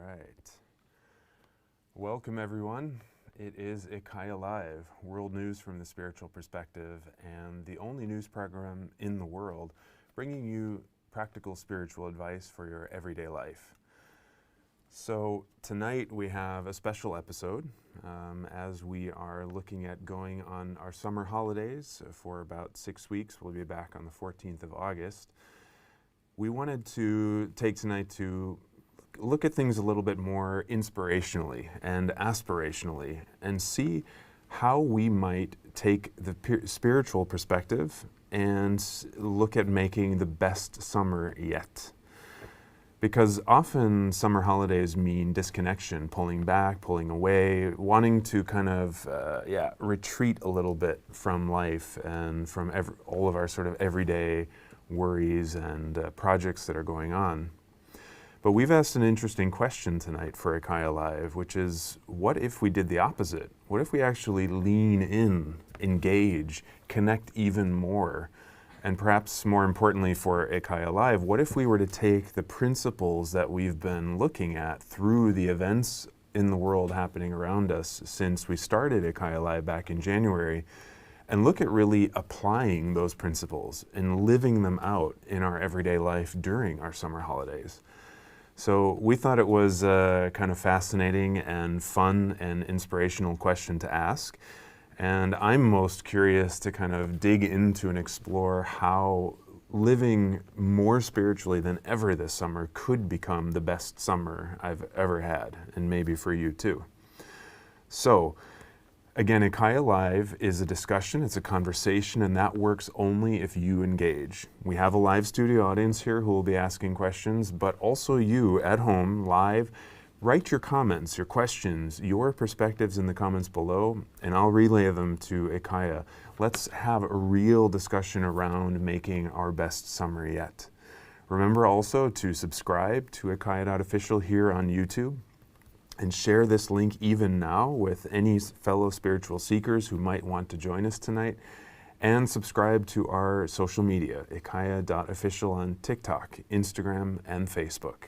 right. Welcome, everyone. It is IKYA Live, world news from the spiritual perspective, and the only news program in the world bringing you practical spiritual advice for your everyday life. So tonight we have a special episode as we are looking at going on our summer holidays for about 6 weeks. We'll be back on the 14th of August. We wanted to take tonight to look at things a little bit more inspirationally and aspirationally and see how we might take the spiritual perspective and look at making the best summer yet. Because often summer holidays mean disconnection, pulling back, pulling away, wanting to kind of retreat a little bit from life and from all of our sort of everyday worries and projects that are going on. But we've asked an interesting question tonight for IKYA Live, which is, what if we did the opposite? What if we actually lean in, engage, connect even more? And perhaps more importantly for IKYA Live, what if we were to take the principles that we've been looking at through the events in the world happening around us since we started IKYA Live back in January, and look at really applying those principles and living them out in our everyday life during our summer holidays? So we thought it was a kind of fascinating and fun and inspirational question to ask. And I'm most curious to kind of dig into and explore how living more spiritually than ever this summer could become the best summer I've ever had, and maybe for you too. So, again, IKYA Live is a discussion, it's a conversation, and that works only if you engage. We have a live studio audience here who will be asking questions, but also you at home, live, write your comments, your questions, your perspectives in the comments below, and I'll relay them to IKYA. Let's have a real discussion around making our best summer yet. Remember also to subscribe to IKYA.official here on YouTube, and share this link even now with any fellow spiritual seekers who might want to join us tonight. And subscribe to our social media, IKYA.official on TikTok, Instagram, and Facebook.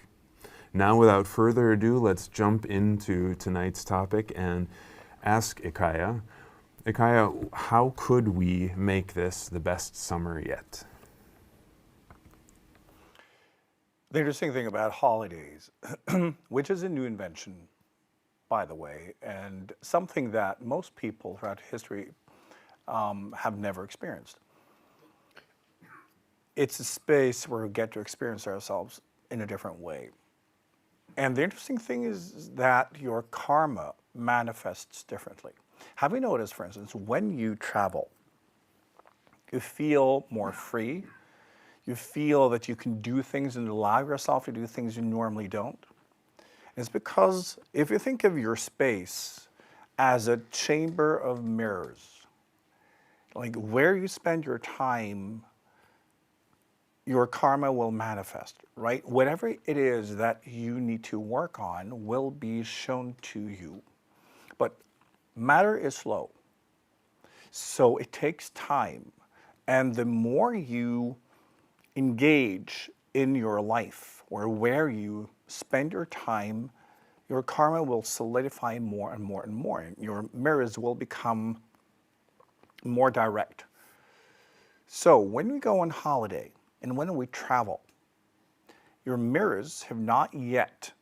Now, without further ado, let's jump into tonight's topic and ask IKYA. IKYA, how could we make this the best summer yet? The interesting thing about holidays, which is a new invention, by the way, and something that most people throughout history have never experienced. It's a space where we get to experience ourselves in a different way. And the interesting thing is that your karma manifests differently. Have you noticed, for instance, when you travel, you feel more free, you feel that you can do things and allow yourself to do things you normally don't? It's because if you think of your space as a chamber of mirrors, like where you spend your time, your karma will manifest, right? Whatever it is that you need to work on will be shown to you. But matter is slow, so it takes time. And the more you engage in your life or where you spend your time, your karma will solidify more and more and more. And your mirrors will become more direct. So when we go on holiday and when we travel, your mirrors have not yet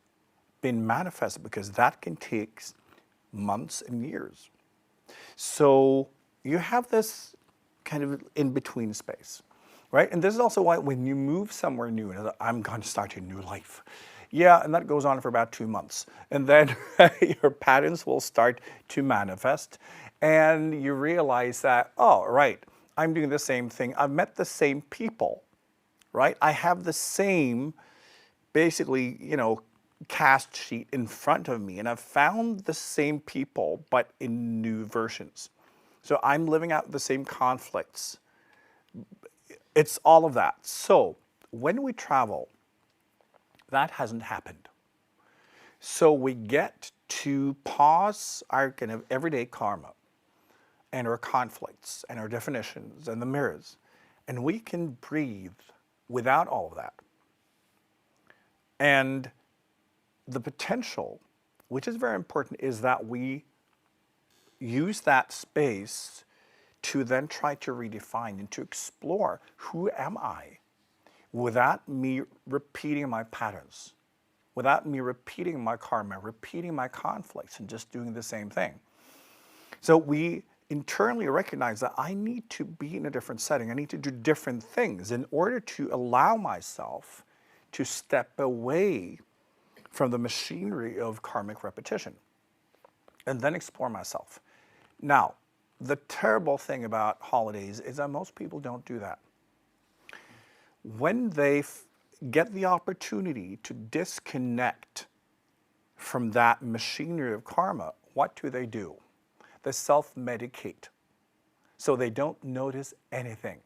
been manifested because that can take months and years. So you have this kind of in-between space, right? And this is also why when you move somewhere new, I'm going to start a new life. Yeah, and that goes on for about 2 months. And then your patterns will start to manifest. And you realize that, oh, right, I'm doing the same thing. I've met the same people, right? I have the same, basically, cast sheet in front of me. And I've found the same people, but in new versions. So I'm living out the same conflicts. It's all of that. So when we travel, that hasn't happened. So we get to pause our kind of everyday karma and our conflicts and our definitions and the mirrors, and we can breathe without all of that. And the potential, which is very important, is that we use that space to then try to redefine and to explore who am I without me repeating my patterns, without me repeating my karma, repeating my conflicts, and just doing the same thing. So we internally recognize that I need to be in a different setting. I need to do different things in order to allow myself to step away from the machinery of karmic repetition and then explore myself. Now, the terrible thing about holidays is that most people don't do that. When they get the opportunity to disconnect from that machinery of karma, what do? They self-medicate, so they don't notice anything.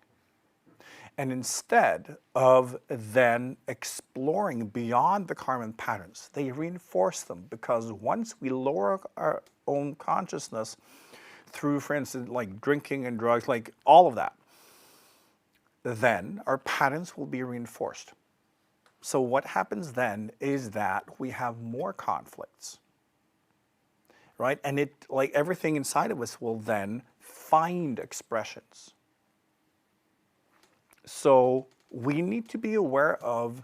And instead of then exploring beyond the karma patterns, they reinforce them, because once we lower our own consciousness through, for instance, like drinking and drugs, like all of that, then our patterns will be reinforced. So what happens then is that we have more conflicts, right? And it, like everything inside of us, will then find expressions. So we need to be aware of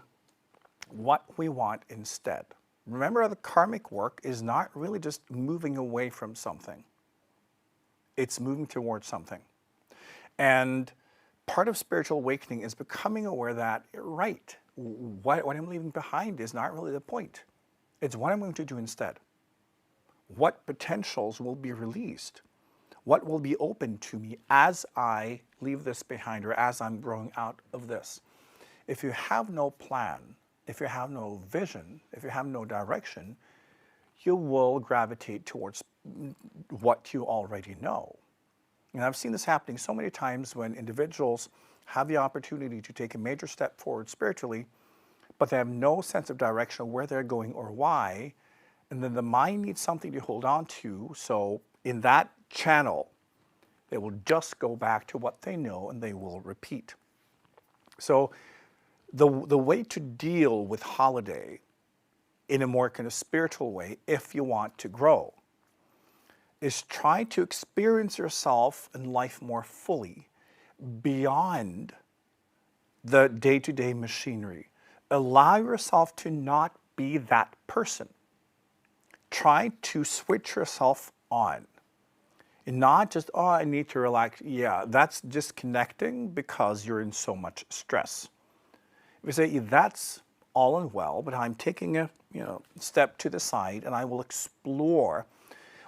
what we want instead. Remember, the karmic work is not really just moving away from something. It's moving towards something. And part of spiritual awakening is becoming aware that, right, what I'm leaving behind is not really the point. It's what I'm going to do instead. What potentials will be released? What will be open to me as I leave this behind, or as I'm growing out of this? If you have no plan, if you have no vision, if you have no direction, you will gravitate towards what you already know. And I've seen this happening so many times when individuals have the opportunity to take a major step forward spiritually, but they have no sense of direction of where they're going or why, and then the mind needs something to hold on to. So in that channel, they will just go back to what they know and they will repeat. So the way to deal with holiday in a more kind of spiritual way, if you want to grow, is try to experience yourself and life more fully beyond the day-to-day machinery. Allow yourself to not be that person. Try to switch yourself on. And not just, oh, I need to relax. Yeah, that's disconnecting because you're in so much stress. If you say, that's all and well, but I'm taking a step to the side and I will explore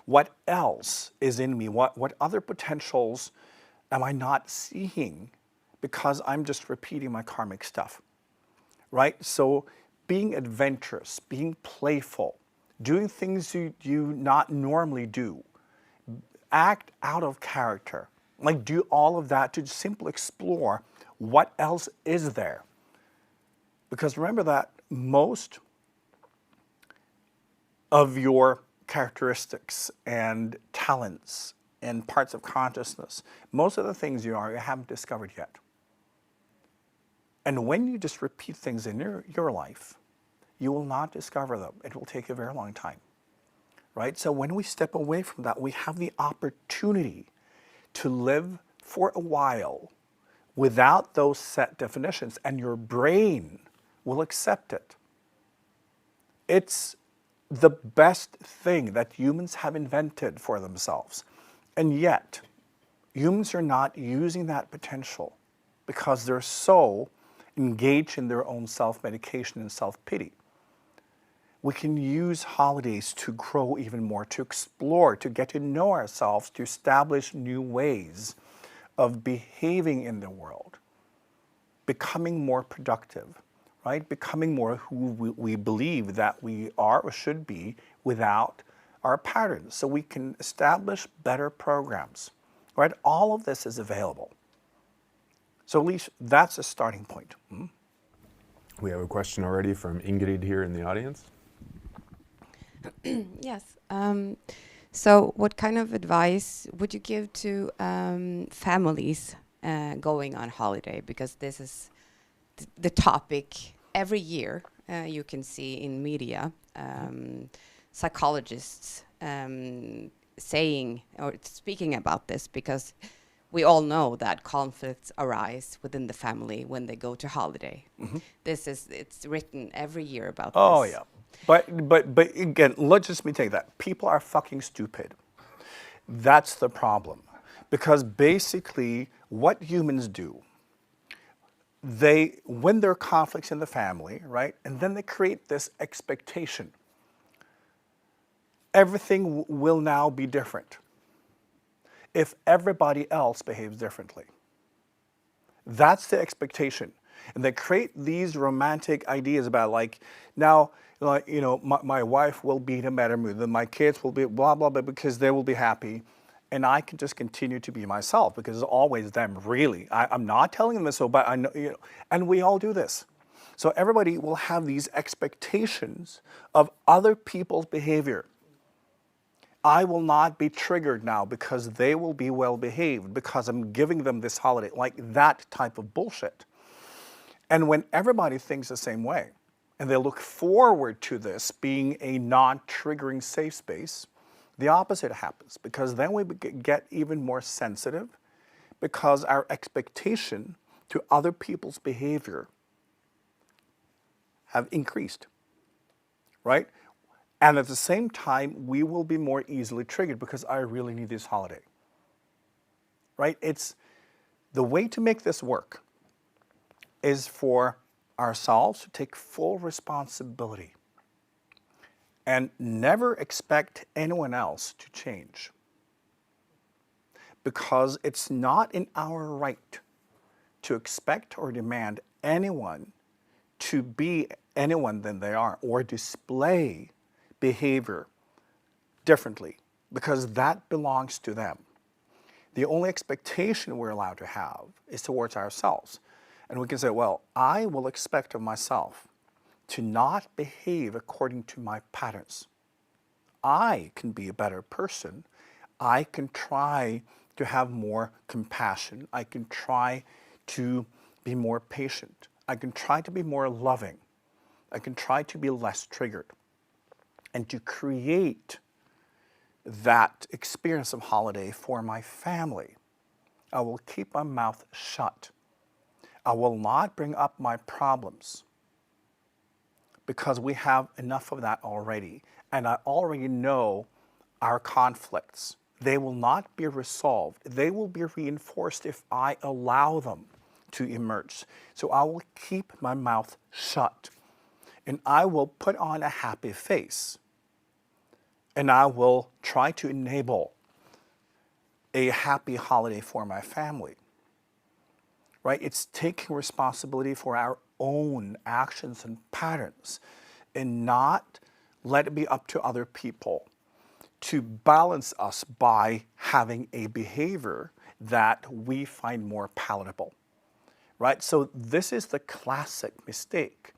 what else is in me, what other potentials am I not seeing because I'm just repeating my karmic stuff, right? So being adventurous, being playful, doing things you not normally do, act out of character, like do all of that to simply explore what else is there. Because remember that most of your characteristics and talents and parts of consciousness, most of the things you haven't discovered yet. And when you just repeat things in your life, you will not discover them. It will take a very long time, right? So when we step away from that, we have the opportunity to live for a while without those set definitions, and your brain will accept it. It's the best thing that humans have invented for themselves. And yet, humans are not using that potential because they're so engaged in their own self-medication and self-pity. We can use holidays to grow even more, to explore, to get to know ourselves, to establish new ways of behaving in the world, becoming more productive, right? Becoming more who we believe that we are or should be without our patterns, so we can establish better programs, right? All of this is available. So at least that's a starting point. We have a question already from Ingrid here in the audience. Yes. So what kind of advice would you give to families going on holiday? Because this is the topic every year you can see in media. psychologists saying or speaking about this, because we all know that conflicts arise within the family when they go to holiday. It's written every year about Oh, this. yeah. But again, let's just take that. People are fucking stupid. That's the problem. Because basically, what humans do, when there are conflicts in the family, right, and then they create this expectation. Everything will now be different if everybody else behaves differently. That's the expectation. And they create these romantic ideas about like, now, like, you know, my wife will be in a better mood, then my kids will be blah, blah, blah, because they will be happy. And I can just continue to be myself because it's always them, really. I'm not telling them this, so, but I know, you know, and we all do this. So everybody will have these expectations of other people's behavior. I will not be triggered now because they will be well behaved because I'm giving them this holiday, like that type of bullshit. And when everybody thinks the same way and they look forward to this being a non-triggering safe space, the opposite happens, because then we get even more sensitive because our expectation to other people's behavior have increased, right? And at the same time, we will be more easily triggered because I really need this holiday, right? It's the way to make this work is for ourselves to take full responsibility and never expect anyone else to change, because it's not in our right to expect or demand anyone to be anyone than they are or display behavior differently, because that belongs to them. The only expectation we're allowed to have is towards ourselves. And we can say, well, I will expect of myself to not behave according to my patterns. I can be a better person. I can try to have more compassion. I can try to be more patient. I can try to be more loving. I can try to be less triggered. And to create that experience of holiday for my family, I will keep my mouth shut. I will not bring up my problems because we have enough of that already. And I already know our conflicts. They will not be resolved. They will be reinforced if I allow them to emerge. So I will keep my mouth shut. And I will put on a happy face. And I will try to enable a happy holiday for my family. Right? It's taking responsibility for our own actions and patterns and not let it be up to other people to balance us by having a behavior that we find more palatable. Right? So this is the classic mistake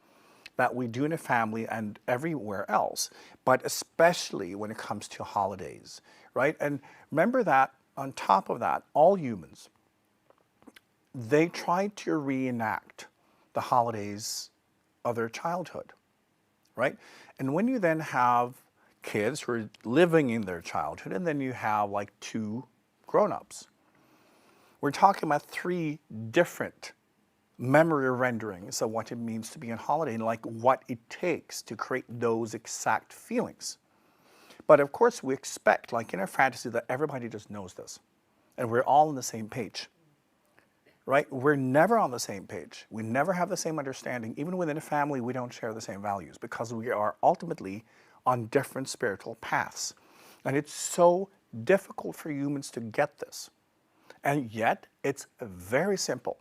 that we do in a family and everywhere else, but especially when it comes to holidays, right? And remember that on top of that, all humans, they try to reenact the holidays of their childhood, right? And when you then have kids who are living in their childhood, and then you have like two grown-ups, we're talking about three different memory renderings of what it means to be on holiday and like what it takes to create those exact feelings. But of course we expect, like in a fantasy, that everybody just knows this and we're all on the same page, right? We're never on the same page. We never have the same understanding. Even within a family, we don't share the same values because we are ultimately on different spiritual paths. And it's so difficult for humans to get this. And yet it's very simple.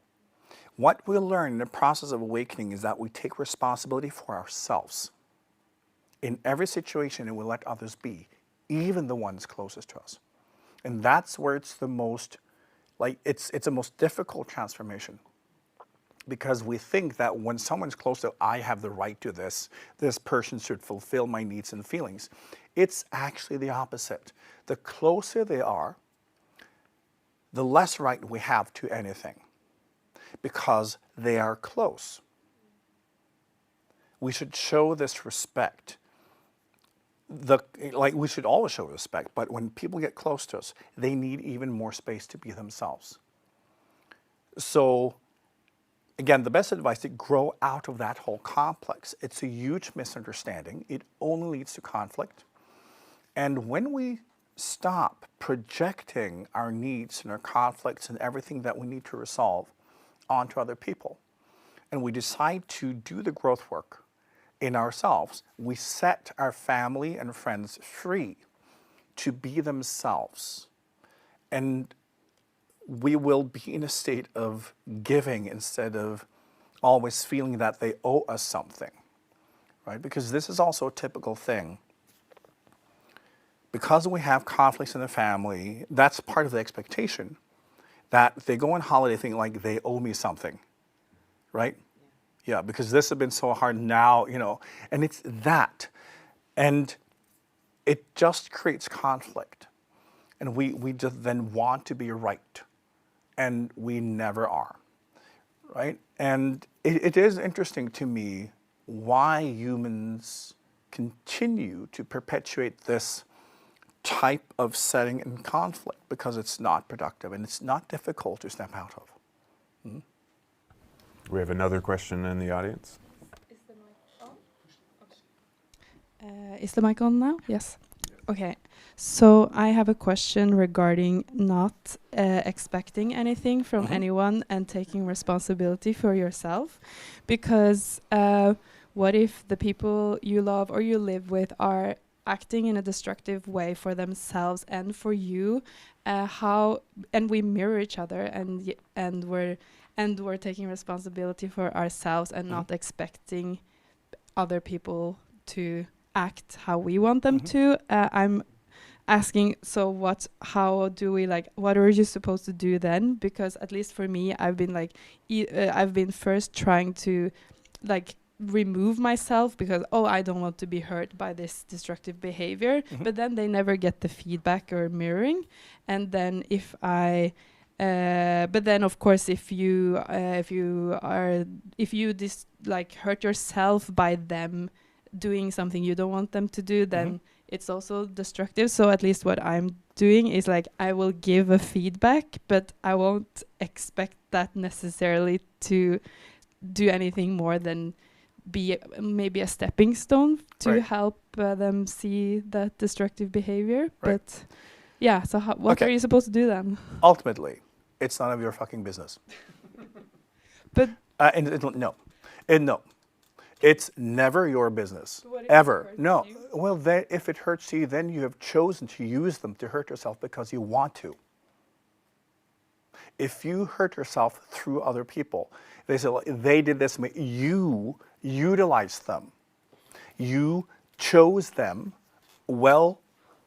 What we learn in the process of awakening is that we take responsibility for ourselves in every situation, and we let others be, even the ones closest to us. And that's where it's the most, like, it's a most difficult transformation, because we think that when someone's close to, I have the right to this, this person should fulfill my needs and feelings. It's actually the opposite. The closer they are, the less right we have to anything, because they are close. We should show this respect like we should always show respect, but when people get close to us, they need even more space to be themselves. So again, the best advice to grow out of that whole complex. It's a huge misunderstanding. It only leads to conflict. And when we stop projecting our needs and our conflicts and everything that we need to resolve onto other people, and we decide to do the growth work in ourselves, we set our family and friends free to be themselves. And we will be in a state of giving instead of always feeling that they owe us something, right? Because this is also a typical thing. Because we have conflicts in the family, that's part of the expectation, that they go on holiday thinking like they owe me something, right? Yeah, because this has been so hard now, you know, and it's that. And it just creates conflict. And we just then want to be right. And we never are, right? And it is interesting to me why humans continue to perpetuate this type of setting in conflict, because it's not productive and it's not difficult to step out of. Mm-hmm. We have another question in the audience. Is the mic on? Is the mic on now? Yes. Okay. So I have a question regarding not expecting anything from anyone and taking responsibility for yourself. Because what if the people you love or you live with are acting in a destructive way for themselves and for you? And we mirror each other and we're taking responsibility for ourselves and not expecting other people to act how we want them to. I'm asking, so what are you supposed to do then? Because at least for me, I've been first trying to remove myself because I don't want to be hurt by this destructive behavior, but then they never get the feedback or mirroring. And then but then of course if you hurt yourself by them doing something you don't want them to do, then it's also destructive. So at least what I'm doing is I will give a feedback, but I won't expect that necessarily to do anything more than be maybe a stepping stone to help them see that destructive behavior. But yeah, so what are you supposed to do then? Ultimately, it's none of your fucking business. But no, it's never your business, ever. No. Well, then, if it hurts you, then you have chosen to use them to hurt yourself because you want to. If you hurt yourself through other people, they say, well, they did this, you utilized them. You chose them, well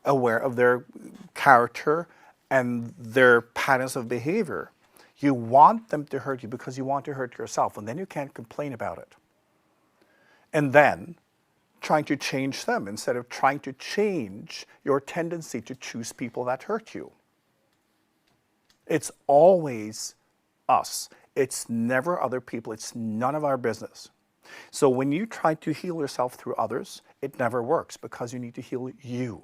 aware of their character and their patterns of behavior. You want them to hurt you because you want to hurt yourself, and then you can't complain about it. And then trying to change them instead of trying to change your tendency to choose people that hurt you. It's always us. It's never other people. It's none of our business. So when you try to heal yourself through others, it never works because you need to heal you.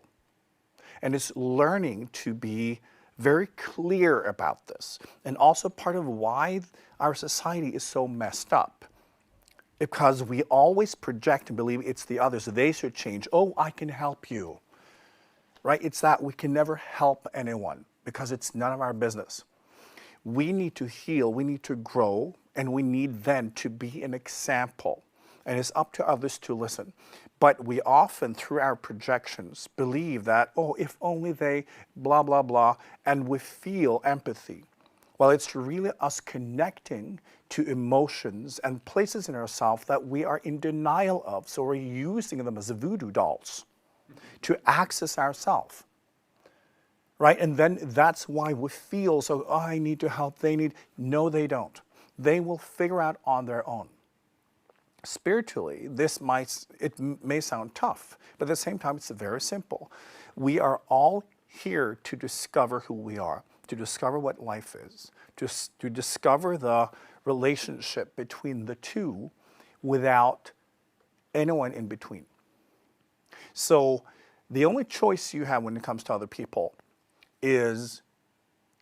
And it's learning to be very clear about this. And also part of why our society is so messed up. Because we always project and believe it's the others. They should change. Oh, I can help you. Right? It's that we can never help anyone because it's none of our business. We need to heal, we need to grow, and we need then to be an example. And it's up to others to listen. But we often, through our projections, believe that, if only they blah, blah, blah, and we feel empathy. Well, it's really us connecting to emotions and places in ourselves that we are in denial of. So we're using them as voodoo dolls to access ourselves. Right? And then that's why we feel so, I need to help, they need. No, they don't. They will figure out on their own. Spiritually, it may sound tough, but at the same time, it's very simple. We are all here to discover who we are, to discover what life is, to discover the relationship between the two without anyone in between. So The only choice you have when it comes to other people is,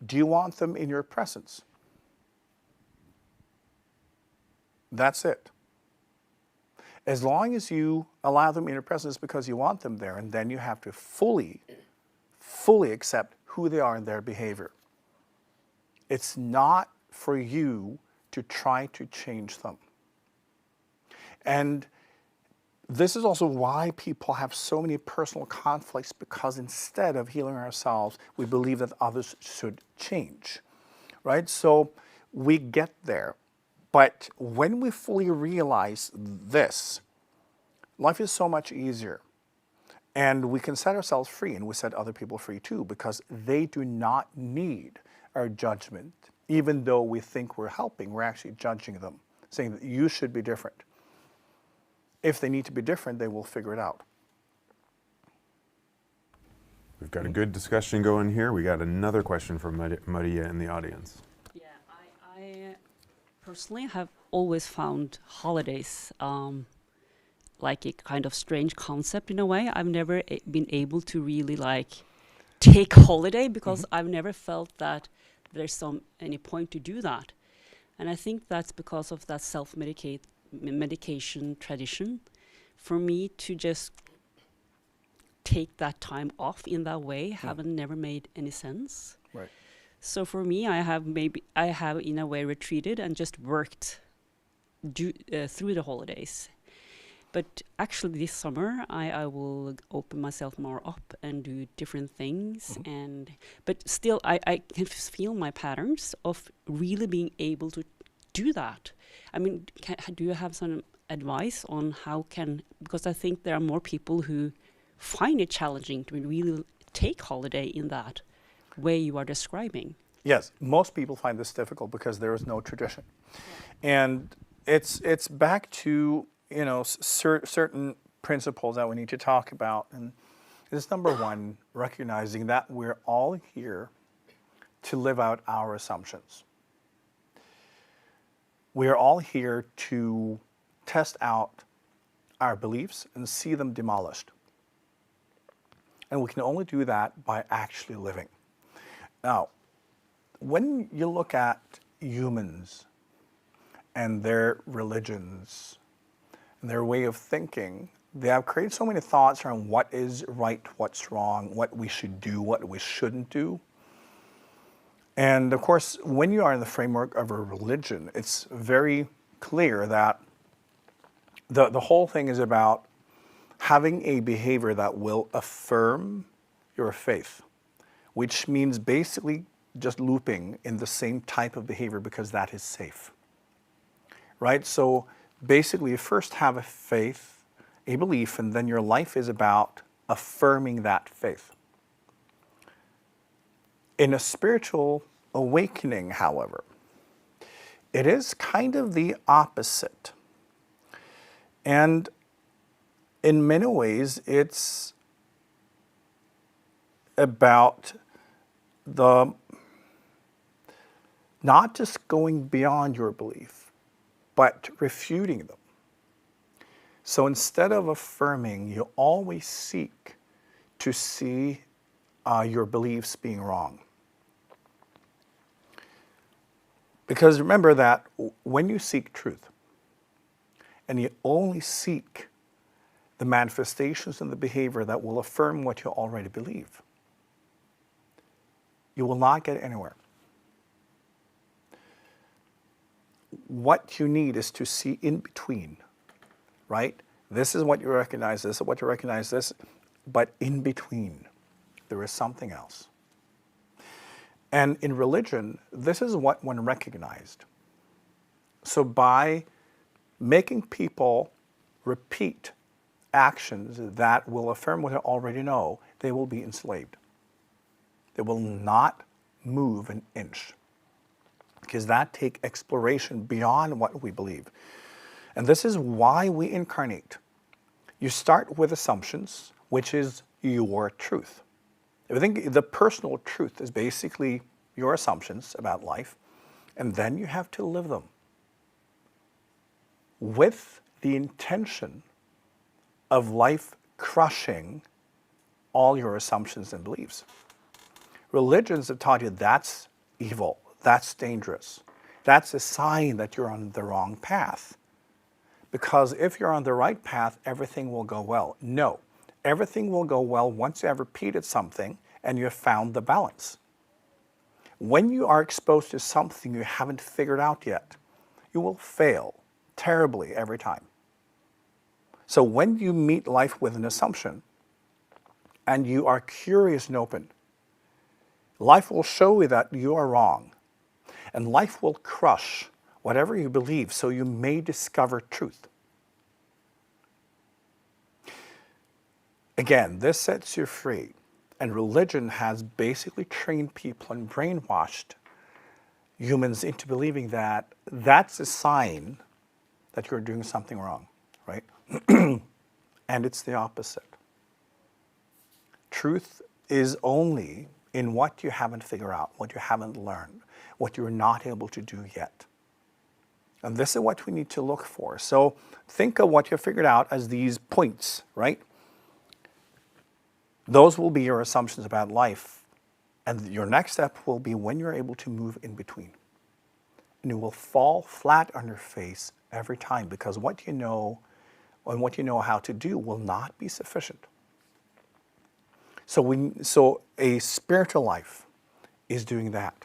do you want them in your presence? That's it. As long as you allow them in your presence because you want them there, and then you have to fully accept who they are and their behavior. It's not for you to try to change them. And this is also why people have so many personal conflicts, because instead of healing ourselves, we believe that others should change, right? So we get there. But when we fully realize this, life is so much easier. And we can set ourselves free, and we set other people free too, because they do not need our judgment. Even though we think we're helping, we're actually judging them, saying that you should be different. If they need to be different, they will figure it out. We've got a good discussion going here. We got another question from Maria in the audience. Yeah, I personally have always found holidays like a kind of strange concept in a way. I've never been able to really like take holiday because I've never felt that there's any point to do that. And I think that's because of that self-medication tradition. For me to just take that time off in that way haven't never made any sense. Right. So for me, I have in a way retreated and just worked through the holidays. But actually this summer, I will open myself more up and do different things. But still, I can feel my patterns of really being able to do that. I mean, do you have some advice on because I think there are more people who find it challenging to really take holiday in that way you are describing. Yes, most people find this difficult because there is no tradition. And it's back to, you know, certain principles that we need to talk about. And this number one, recognizing that we're all here to live out our assumptions. We are all here to test out our beliefs and see them demolished. And we can only do that by actually living. Now, when you look at humans and their religions and their way of thinking, they have created so many thoughts around what is right, what's wrong, what we should do, what we shouldn't do. And of course, when you are in the framework of a religion, it's very clear that the whole thing is about having a behavior that will affirm your faith, which means basically just looping in the same type of behavior because that is safe, right? So basically you first have a faith, a belief, and then your life is about affirming that faith. In a spiritual awakening, however, it is kind of the opposite. And in many ways, it's about not just going beyond your belief, but refuting them. So instead of affirming, you always seek to see your beliefs being wrong. Because remember that when you seek truth, and you only seek the manifestations and the behavior that will affirm what you already believe, you will not get anywhere. What you need is to see in between, right? This is what you recognize, this is what you recognize, this, but in between, there is something else. And in religion, this is what one recognized. So by making people repeat actions that will affirm what they already know, they will be enslaved. They will not move an inch, because that takes exploration beyond what we believe. And this is why we incarnate. You start with assumptions, which is your truth. I think the personal truth is basically your assumptions about life, and then you have to live them with the intention of life crushing all your assumptions and beliefs. Religions have taught you that's evil, that's dangerous. That's a sign that you're on the wrong path. Because if you're on the right path, everything will go well. No, everything will go well once you have repeated something and you have found the balance. When you are exposed to something you haven't figured out yet, you will fail terribly every time. So when you meet life with an assumption and you are curious and open, life will show you that you are wrong. And life will crush whatever you believe so you may discover truth. Again, this sets you free. And religion has basically trained people and brainwashed humans into believing that that's a sign that you're doing something wrong, right? And it's the opposite. Truth is only in what you haven't figured out, what you haven't learned, what you're not able to do yet. And this is what we need to look for. So think of what you figured out as these points, right? Those will be your assumptions about life. And your next step will be when you're able to move in between. And you will fall flat on your face every time because what you know and what you know how to do will not be sufficient. So a spiritual life is doing that.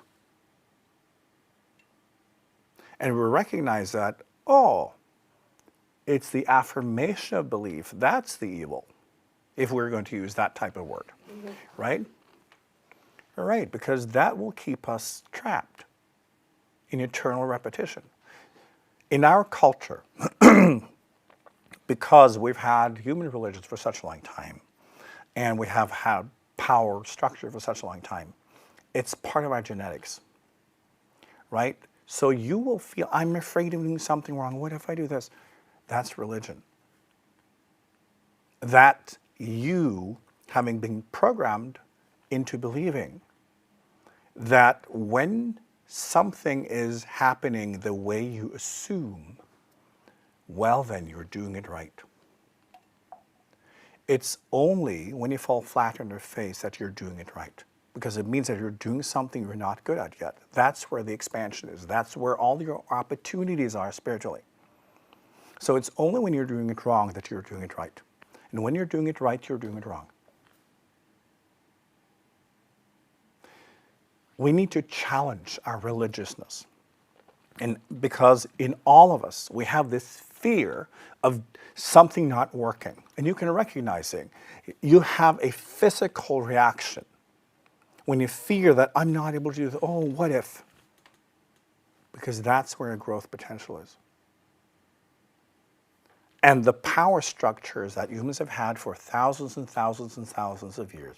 And we recognize that, oh, it's the affirmation of belief. That's the evil, if we're going to use that type of word, right? All right, because that will keep us trapped in eternal repetition. In our culture, because we've had human religions for such a long time, and we have had power structure for such a long time, it's part of our genetics, right? So you will feel, I'm afraid of doing something wrong. What if I do this? That's religion. That you, having been programmed into believing that when something is happening the way you assume, well, then you're doing it right. It's only when you fall flat on your face that you're doing it right, because it means that you're doing something you're not good at yet. That's where the expansion is. That's where all your opportunities are spiritually. So it's only when you're doing it wrong that you're doing it right. And when you're doing it right, you're doing it wrong. We need to challenge our religiousness. And because in all of us, we have this fear of something not working. And you can recognize it. You have a physical reaction when you fear that I'm not able to do this. Oh, what if? Because that's where a growth potential is. And the power structures that humans have had for thousands and thousands and thousands of years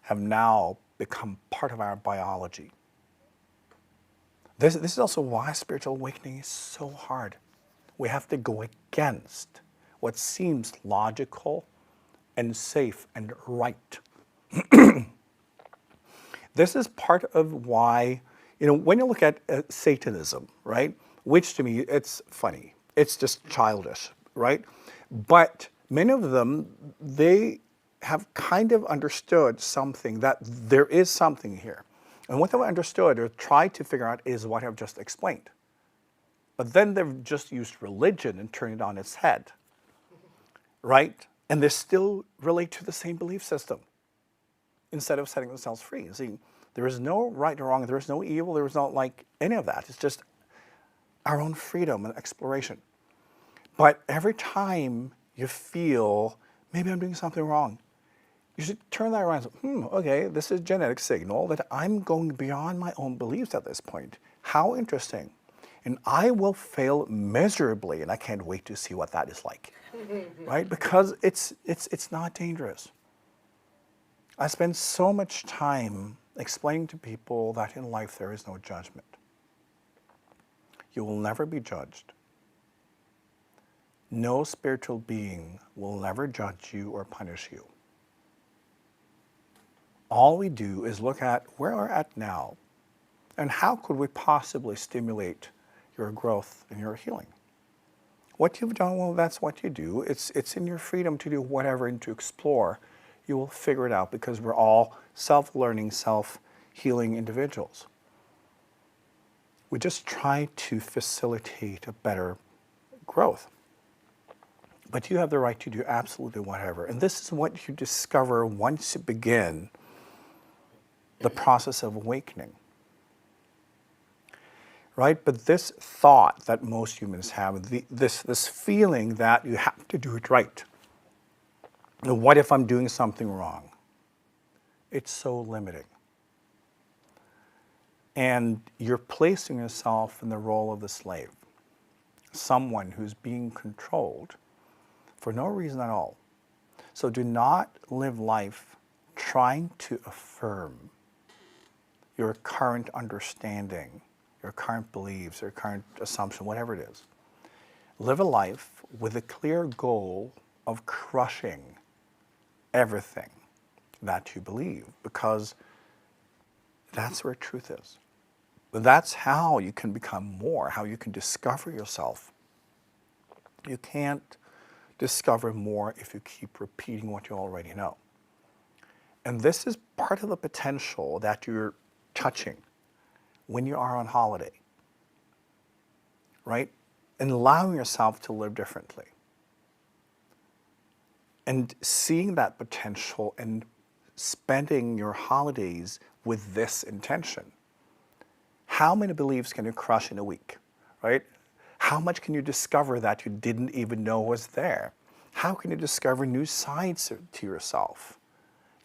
have now become part of our biology. This is also why spiritual awakening is so hard. We have to go against what seems logical and safe and right. This is part of why, when you look at Satanism, right, which to me, it's funny. It's just childish, right? But many of them, they have kind of understood something, that there is something here. And what they've understood or tried to figure out is what I've just explained. But then they've just used religion and turned it on its head, right? And they still relate to the same belief system instead of setting themselves free. See, there is no right or wrong, there is no evil, there is not like any of that. It's just our own freedom and exploration. But every time you feel, maybe I'm doing something wrong, you should turn that around and say, okay, this is genetic signal that I'm going beyond my own beliefs at this point. How interesting. And I will fail miserably, and I can't wait to see what that is like, right? Because it's not dangerous. I spend so much time explaining to people that in life there is no judgment. You will never be judged. No spiritual being will never judge you or punish you. All we do is look at where we're at now and how could we possibly stimulate your growth and your healing. What you've done, well, that's what you do. It's in your freedom to do whatever and to explore You will figure it out because we're all self-learning, self-healing individuals. We just try to facilitate a better growth. But you have the right to do absolutely whatever. And this is what you discover once you begin the process of awakening. Right? But this thought that most humans have, this feeling that you have to do it right. And what if I'm doing something wrong? It's so limiting. And you're placing yourself in the role of the slave, someone who's being controlled for no reason at all. So do not live life trying to affirm your current understanding, your current beliefs, your current assumption, whatever it is. Live a life with a clear goal of crushing everything that you believe, because that's where truth is. That's how you can become more, how you can discover yourself. You can't discover more if you keep repeating what you already know. And this is part of the potential that you're touching when you are on holiday, right? And allowing yourself to live differently. And seeing that potential and spending your holidays with this intention. How many beliefs can you crush in a week, right? How much can you discover that you didn't even know was there? How can you discover new sides to yourself?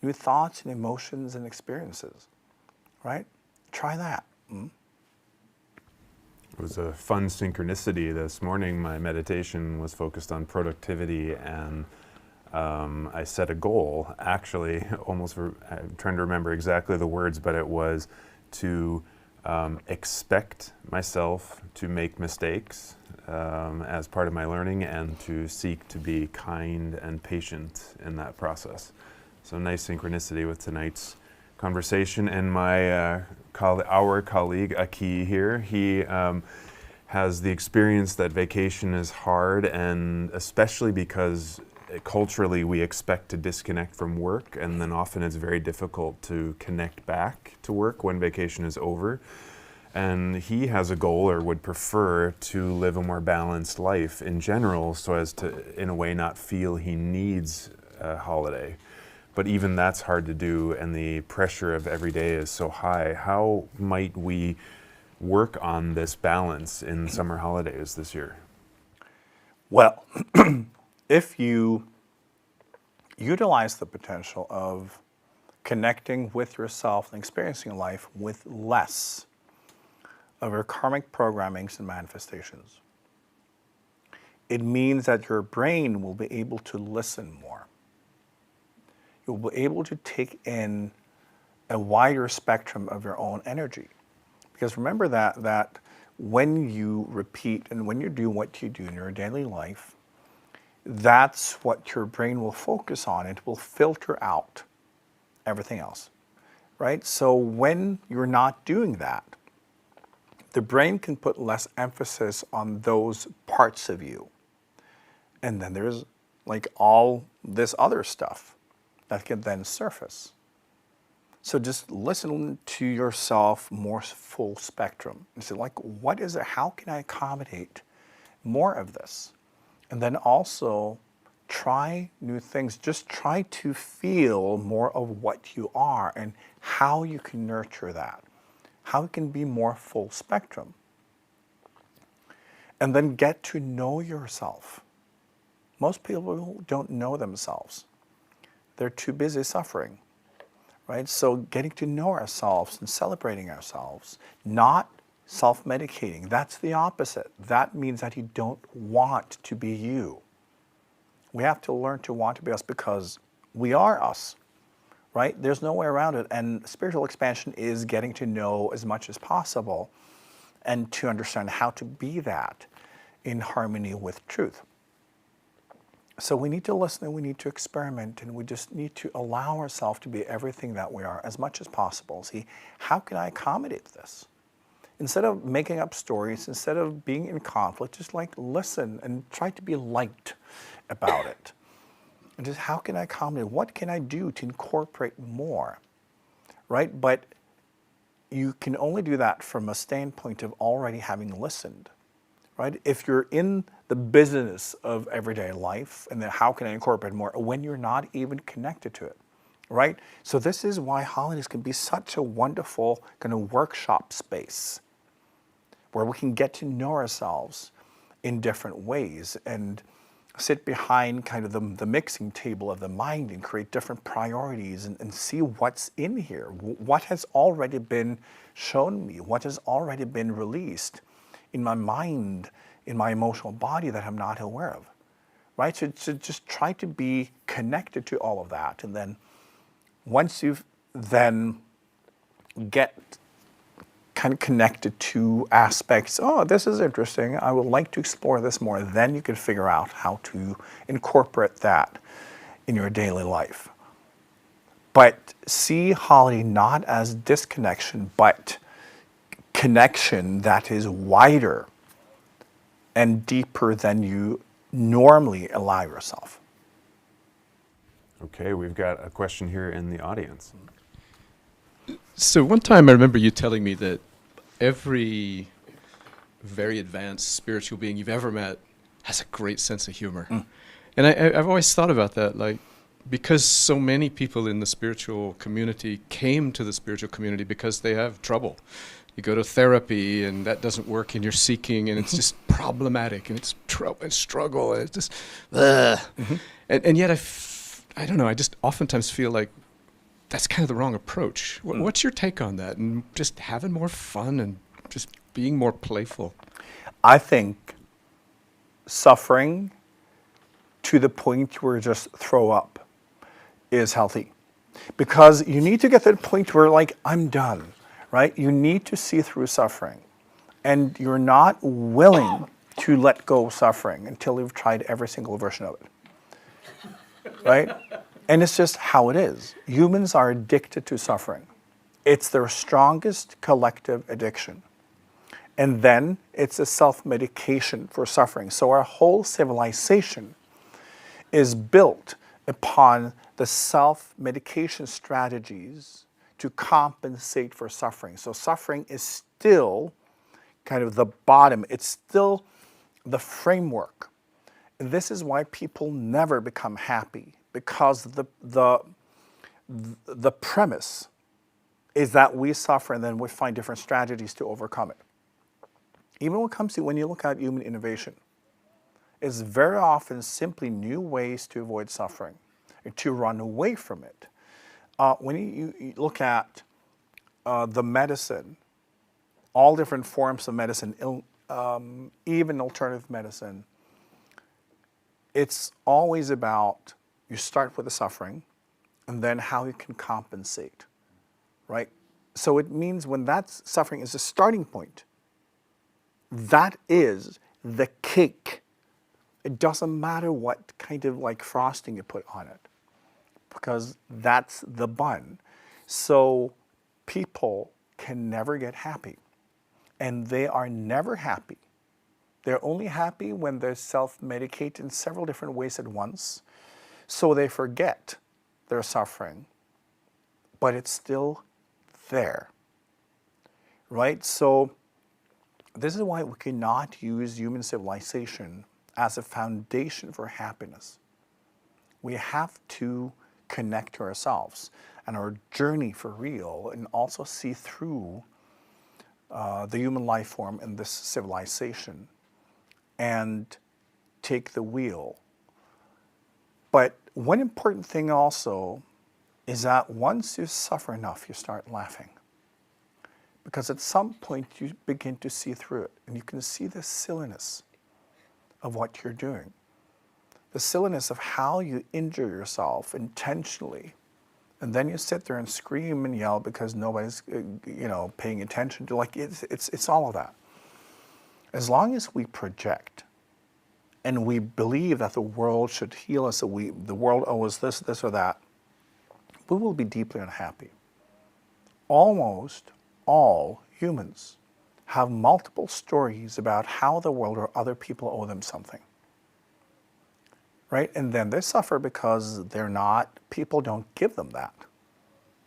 New thoughts and emotions and experiences, right? Try that. It was a fun synchronicity this morning. My meditation was focused on productivity, and I set a goal, actually, I'm trying to remember exactly the words, but it was to expect myself to make mistakes as part of my learning, and to seek to be kind and patient in that process. So nice synchronicity with tonight's conversation. And our colleague Aki here, he has the experience that vacation is hard, and especially because culturally we expect to disconnect from work, and then often it's very difficult to connect back to work when vacation is over. And he has a goal, or would prefer to live a more balanced life in general, so as to, in a way, not feel he needs a holiday. But even that's hard to do, and the pressure of every day is so high. How might we work on this balance in summer holidays this year? Well, if you utilize the potential of connecting with yourself and experiencing life with less of your karmic programmings and manifestations, it means that your brain will be able to listen more. You'll be able to take in a wider spectrum of your own energy. Because remember that when you repeat and when you do what you do in your daily life, that's what your brain will focus on. It will filter out everything else, right? So when you're not doing that, the brain can put less emphasis on those parts of you. And then there's like all this other stuff that can then surface. So just listen to yourself more full spectrum and say, like, what is it? How can I accommodate more of this? And then also try new things. Just try to feel more of what you are and how you can nurture that, how it can be more full spectrum. And then get to know yourself. Most people don't know themselves. They're too busy suffering, right? So getting to know ourselves and celebrating ourselves, not self-medicating. That's the opposite. That means that you don't want to be you. We have to learn to want to be us because we are us, right? There's no way around it. And spiritual expansion is getting to know as much as possible and to understand how to be that in harmony with truth. So we need to listen and we need to experiment, and we just need to allow ourselves to be everything that we are as much as possible. See, how can I accommodate this? Instead of making up stories, instead of being in conflict, just like listen and try to be light about it. And just how can I accommodate? What can I do to incorporate more? Right? But you can only do that from a standpoint of already having listened. Right? If you're in the business of everyday life, and then how can I incorporate more when you're not even connected to it, right? So this is why holidays can be such a wonderful kind of workshop space where we can get to know ourselves in different ways and sit behind kind of the mixing table of the mind and create different priorities and see what's in here, what has already been shown me, what has already been released in my mind, in my emotional body that I'm not aware of, right? So to just try to be connected to all of that. And then once you've then get kind of connected to aspects, oh, this is interesting, I would like to explore this more, then you can figure out how to incorporate that in your daily life. But see holiday not as disconnection, but connection that is wider and deeper than you normally allow yourself. Okay, we've got a question here in the audience. So one time I remember you telling me that every very advanced spiritual being you've ever met has a great sense of humor. And I've always thought about that, like, because so many people in the spiritual community came to the spiritual community because they have trouble. You go to therapy and that doesn't work and you're seeking and it's just problematic and it's struggle and it's just, and yet I don't know, I just oftentimes feel like that's kind of the wrong approach. What's your take on that? And just having more fun and just being more playful. I think suffering to the point where you just throw up is healthy. Because you need to get to the point where, like, I'm done, right? You need to see through suffering. And you're not willing to let go of suffering until you've tried every single version of it, right? And it's just how it is. Humans are addicted to suffering. It's their strongest collective addiction. And then it's a self-medication for suffering. So our whole civilization is built upon the self-medication strategies to compensate for suffering. So suffering is still kind of the bottom. It's still the framework. And this is why people never become happy, because the premise is that we suffer and then we find different strategies to overcome it. Even when you look at human innovation, it's very often simply new ways to avoid suffering, or to run away from it. When you look at the medicine, all different forms of medicine, even alternative medicine, it's always about, you start with the suffering and then how you can compensate, right? So it means when that suffering is the starting point, that is the cake. It doesn't matter what kind of like frosting you put on it, because that's the bun. So people can never get happy, and they are never happy. They're only happy when they self-medicate in several different ways at once, so they forget their suffering, but it's still there, right? So this is why we cannot use human civilization as a foundation for happiness. We have to connect to ourselves and our journey for real, and also see through the human life form in this civilization and take the wheel. But one important thing also is that once you suffer enough, you start laughing. Because at some point you begin to see through it, and you can see the silliness of what you're doing. The silliness of how you injure yourself intentionally, and then you sit there and scream and yell because nobody's paying attention to, like, it's all of that. As long as we project and we believe that the world should heal us, that the world owes this or that, we will be deeply unhappy. Almost all humans have multiple stories about how the world or other people owe them something. right? And then they suffer because people don't give them that.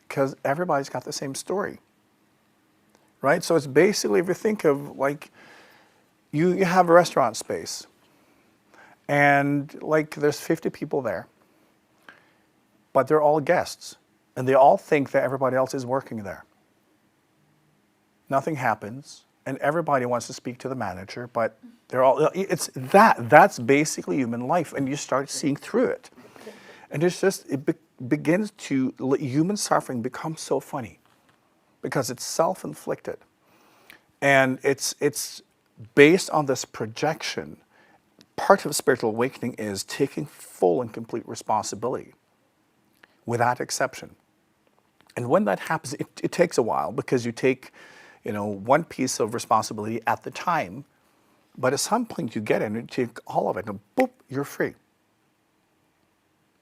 Because everybody's got the same story, right? So it's basically, if you think of like, you have a restaurant space, and like there's 50 people there, but they're all guests, and they all think that everybody else is working there. Nothing happens, and everybody wants to speak to the manager, but that's basically human life, and you start seeing through it. And it's just, begins to, human suffering becomes so funny because it's self-inflicted. And it's based on this projection. Part of spiritual awakening is taking full and complete responsibility without exception. And when that happens, it takes a while because you take, one piece of responsibility at the time, but at some point you get it and you take all of it and boop, you're free.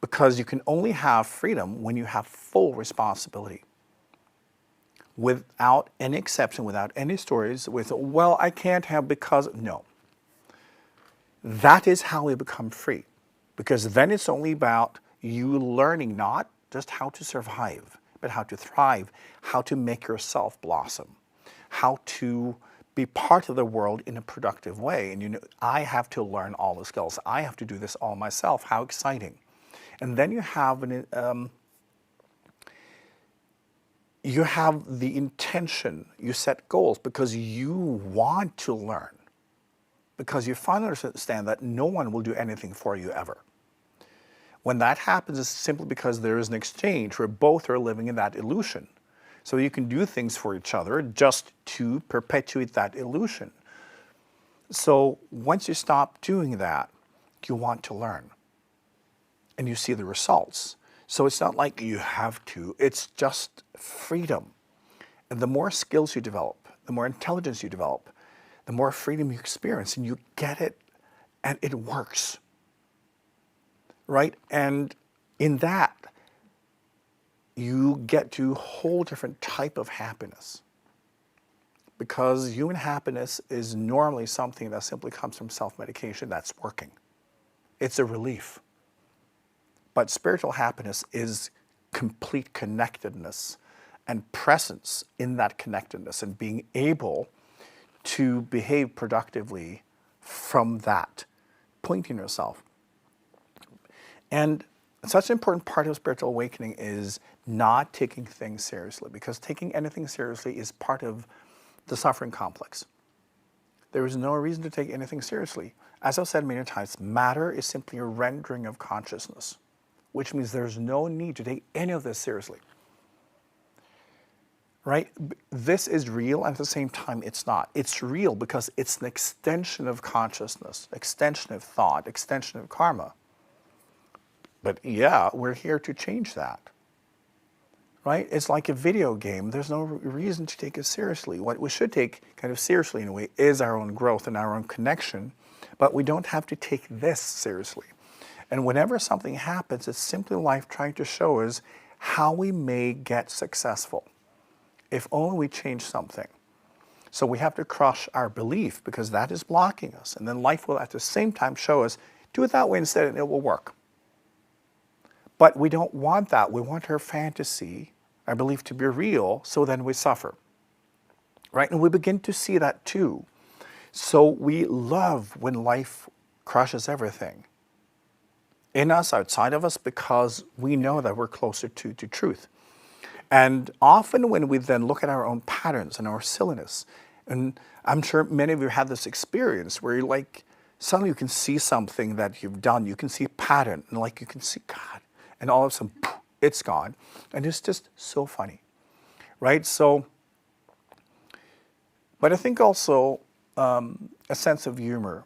Because you can only have freedom when you have full responsibility. Without any exception, without any stories, well, I can't have because, no. That is how we become free. Because then it's only about you learning not just how to survive, but how to thrive, how to make yourself blossom, how to be part of the world in a productive way. And I have to learn all the skills. I have to do this all myself. How exciting. And then you have the intention, you set goals because you want to learn. Because you finally understand that no one will do anything for you ever. When that happens, it's simply because there is an exchange where both are living in that illusion. So you can do things for each other just to perpetuate that illusion. So once you stop doing that, you want to learn. And you see the results. So it's not like you have to, it's just freedom. And the more skills you develop, the more intelligence you develop, the more freedom you experience, and you get it, and it works. Right? And in that, you get to a whole different type of happiness. Because human happiness is normally something that simply comes from self-medication that's working. It's a relief. But spiritual happiness is complete connectedness and presence in that connectedness and being able to behave productively from that point in yourself. And such an important part of spiritual awakening is not taking things seriously, because taking anything seriously is part of the suffering complex. There is no reason to take anything seriously. As I've said many times, matter is simply a rendering of consciousness, which means there's no need to take any of this seriously. Right? This is real, and at the same time, it's not. It's real because it's an extension of consciousness, extension of thought, extension of karma. But yeah, we're here to change that. Right? It's like a video game. There's no reason to take it seriously. What we should take kind of seriously in a way is our own growth and our own connection, but we don't have to take this seriously. And whenever something happens, it's simply life trying to show us how we may get successful. If only we change something. So we have to crush our belief because that is blocking us. And then life will at the same time show us, do it that way instead and it will work. But we don't want that. We want our fantasy, our belief to be real, so then we suffer. Right? And we begin to see that too. So we love when life crushes everything. In us, outside of us, because we know that we're closer to truth. And often when we then look at our own patterns and our silliness, and I'm sure many of you had this experience where you're like, suddenly you can see something that you've done, you can see a pattern, and like you can see God, and all of a sudden, poof, it's gone. And it's just so funny, right? So, but I think also a sense of humor,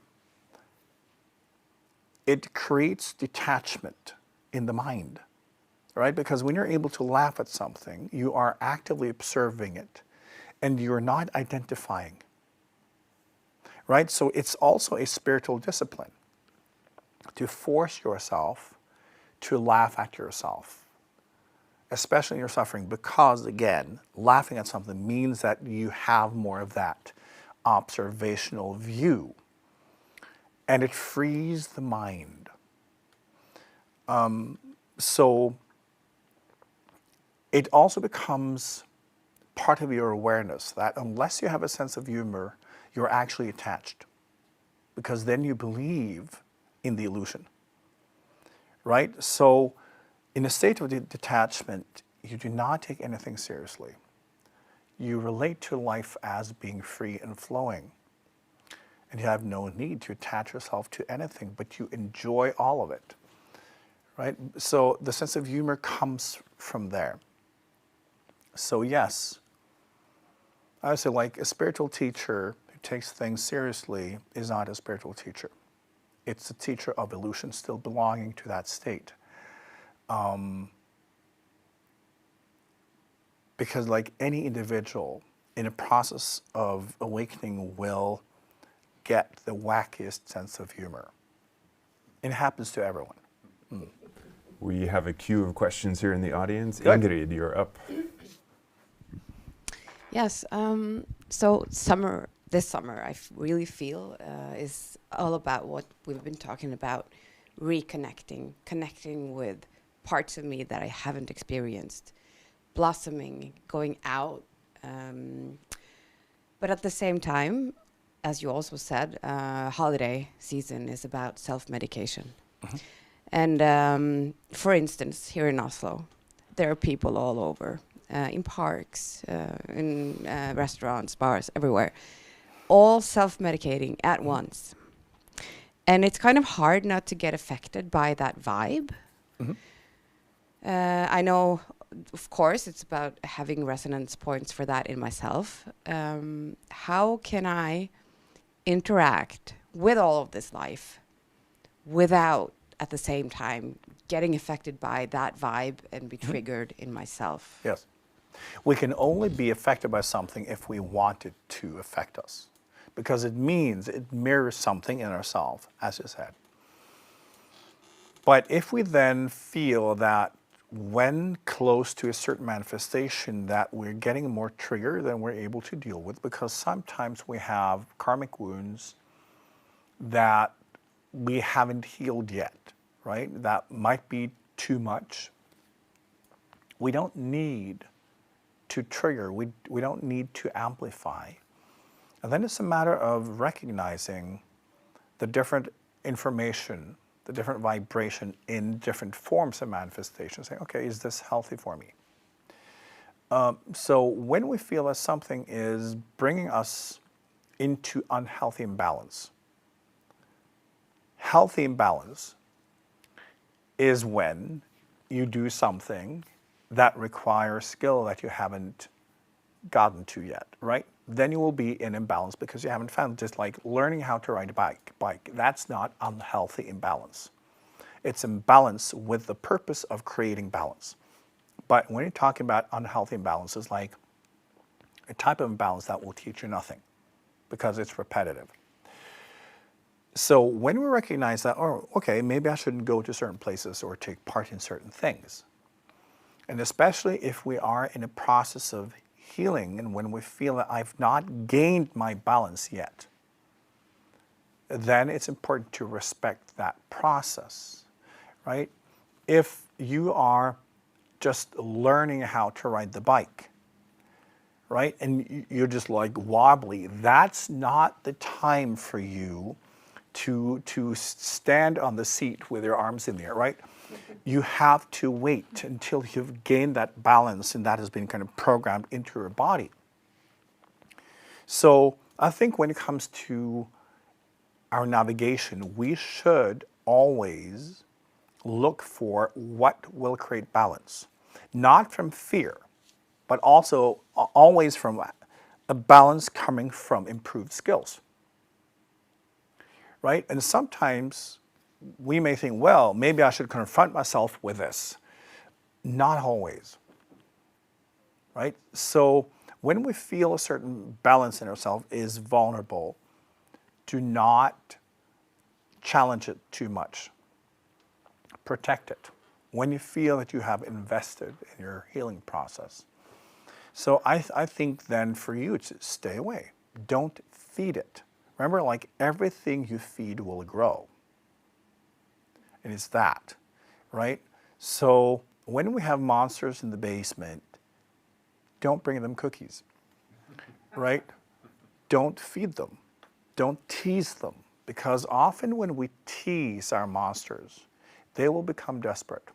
it creates detachment in the mind. Right? Because when you're able to laugh at something, you are actively observing it and you're not identifying. Right? So it's also a spiritual discipline to force yourself to laugh at yourself, especially in your suffering, because again, laughing at something means that you have more of that observational view and it frees the mind. So it also becomes part of your awareness that unless you have a sense of humor, you're actually attached, because then you believe in the illusion, right? So in a state of detachment, you do not take anything seriously. You relate to life as being free and flowing, and you have no need to attach yourself to anything, but you enjoy all of it, right? So the sense of humor comes from there. So yes, I would say like a spiritual teacher who takes things seriously is not a spiritual teacher. It's a teacher of illusion, still belonging to that state. Because like any individual in a process of awakening will get the wackiest sense of humor. It happens to everyone. We have a queue of questions here in the audience. Good. Ingrid, you're up. Yes. So this summer, I really feel is all about what we've been talking about: reconnecting, connecting with parts of me that I haven't experienced, blossoming, going out. But at the same time, as you also said, holiday season is about self-medication. And for instance, here in Oslo, there are people all over, in parks, in restaurants, bars, everywhere, all self-medicating at once. And it's kind of hard not to get affected by that vibe. I know, of course, it's about having resonance points for that in myself. How can I interact with all of this life without at the same time getting affected by that vibe and be triggered in myself? Yes. We can only be affected by something if we want it to affect us, because it means it mirrors something in ourselves, as you said. But if we then feel that when close to a certain manifestation that we're getting more trigger than we're able to deal with, because sometimes we have karmic wounds that we haven't healed yet, right? That might be too much. We don't need to trigger. We don't need to amplify. And then it's a matter of recognizing the different information, the different vibration in different forms of manifestation, saying, okay, is this healthy for me? So when we feel that something is bringing us into unhealthy imbalance, healthy imbalance is when you do something that requires skill that you haven't gotten to yet, right? Then you will be in imbalance because you haven't found, just like learning how to ride a bike. That's not unhealthy imbalance. It's imbalance with the purpose of creating balance. But when you're talking about unhealthy imbalance, it's like a type of imbalance that will teach you nothing because it's repetitive. So when we recognize that, oh, okay, maybe I shouldn't go to certain places or take part in certain things. And especially if we are in a process of healing and when we feel that I've not gained my balance yet, then it's important to respect that process, right? If you are just learning how to ride the bike, right, and you're just like wobbly, that's not the time for you to stand on the seat with your arms in the air, right? You have to wait until you've gained that balance and that has been kind of programmed into your body. So I think when it comes to our navigation, we should always look for what will create balance. Not from fear, but also always from a balance coming from improved skills. Right? And sometimes we may think, well, maybe I should confront myself with this. Not always. Right? So when we feel a certain balance in ourselves is vulnerable, do not challenge it too much. Protect it when you feel that you have invested in your healing process. So I think then for you, it's stay away. Don't feed it. Remember, like everything you feed will grow. And it's that, right? So when we have monsters in the basement, don't bring them cookies, right? Don't feed them. Don't tease them. Because often when we tease our monsters, they will become desperate,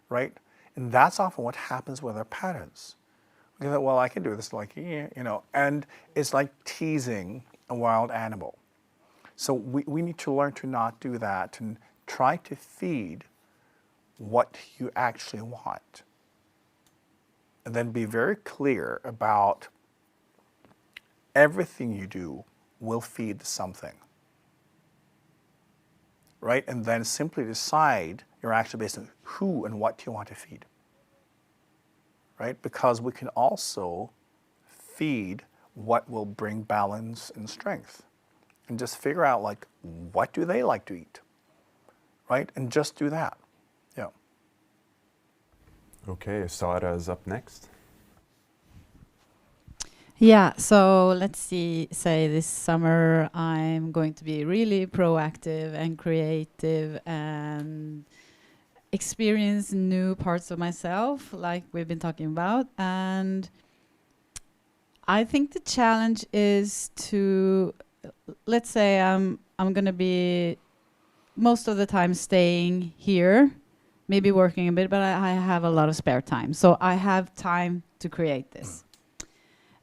right? And that's often what happens with our parents. We go, well, I can do this, like, yeah, you know, and it's like teasing a wild animal. So we need to learn to not do that and try to feed what you actually want. And then be very clear about everything you do will feed something. Right? And then simply decide your action based on who and what you want to feed. Right? Because we can also feed what will bring balance and strength. And just figure out, like, what do they like to eat? Right? And just do that. Yeah. Okay, Sara is up next. Yeah, so let's say this summer I'm going to be really proactive and creative and experience new parts of myself, like we've been talking about. And I think the challenge is to, let's say I'm going to be most of the time staying here, maybe working a bit, but I have a lot of spare time. So I have time to create this.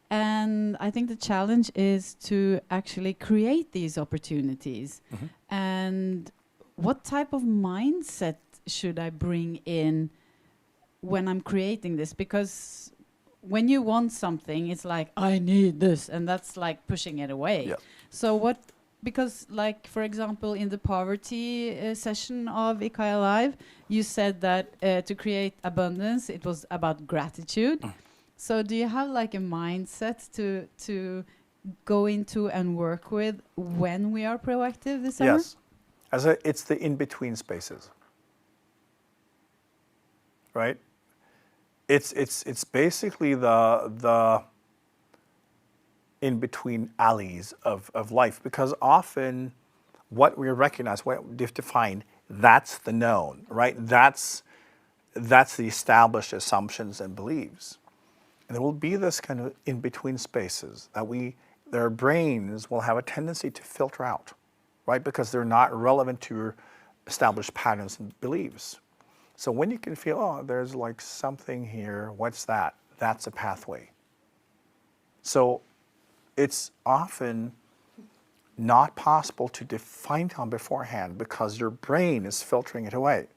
And I think the challenge is to actually create these opportunities. Mhm. And what type of mindset should I bring in when I'm creating this? Because when you want something, it's like, I need this, and that's like pushing it away. Yeah. So because like, for example, in the poverty session of IKYA Live, you said that to create abundance, it was about gratitude. So do you have like a mindset to go into and work with when we are proactive this summer? Yes. It's the in-between spaces. Right? It's basically the in-between alleys of life, because often what we recognize, what we've defined, that's the known, right? That's the established assumptions and beliefs. And there will be this kind of in-between spaces that their brains will have a tendency to filter out, right? Because they're not relevant to your established patterns and beliefs. So when you can feel, oh, there's like something here, what's that? That's a pathway. So it's often not possible to define them beforehand because your brain is filtering it away.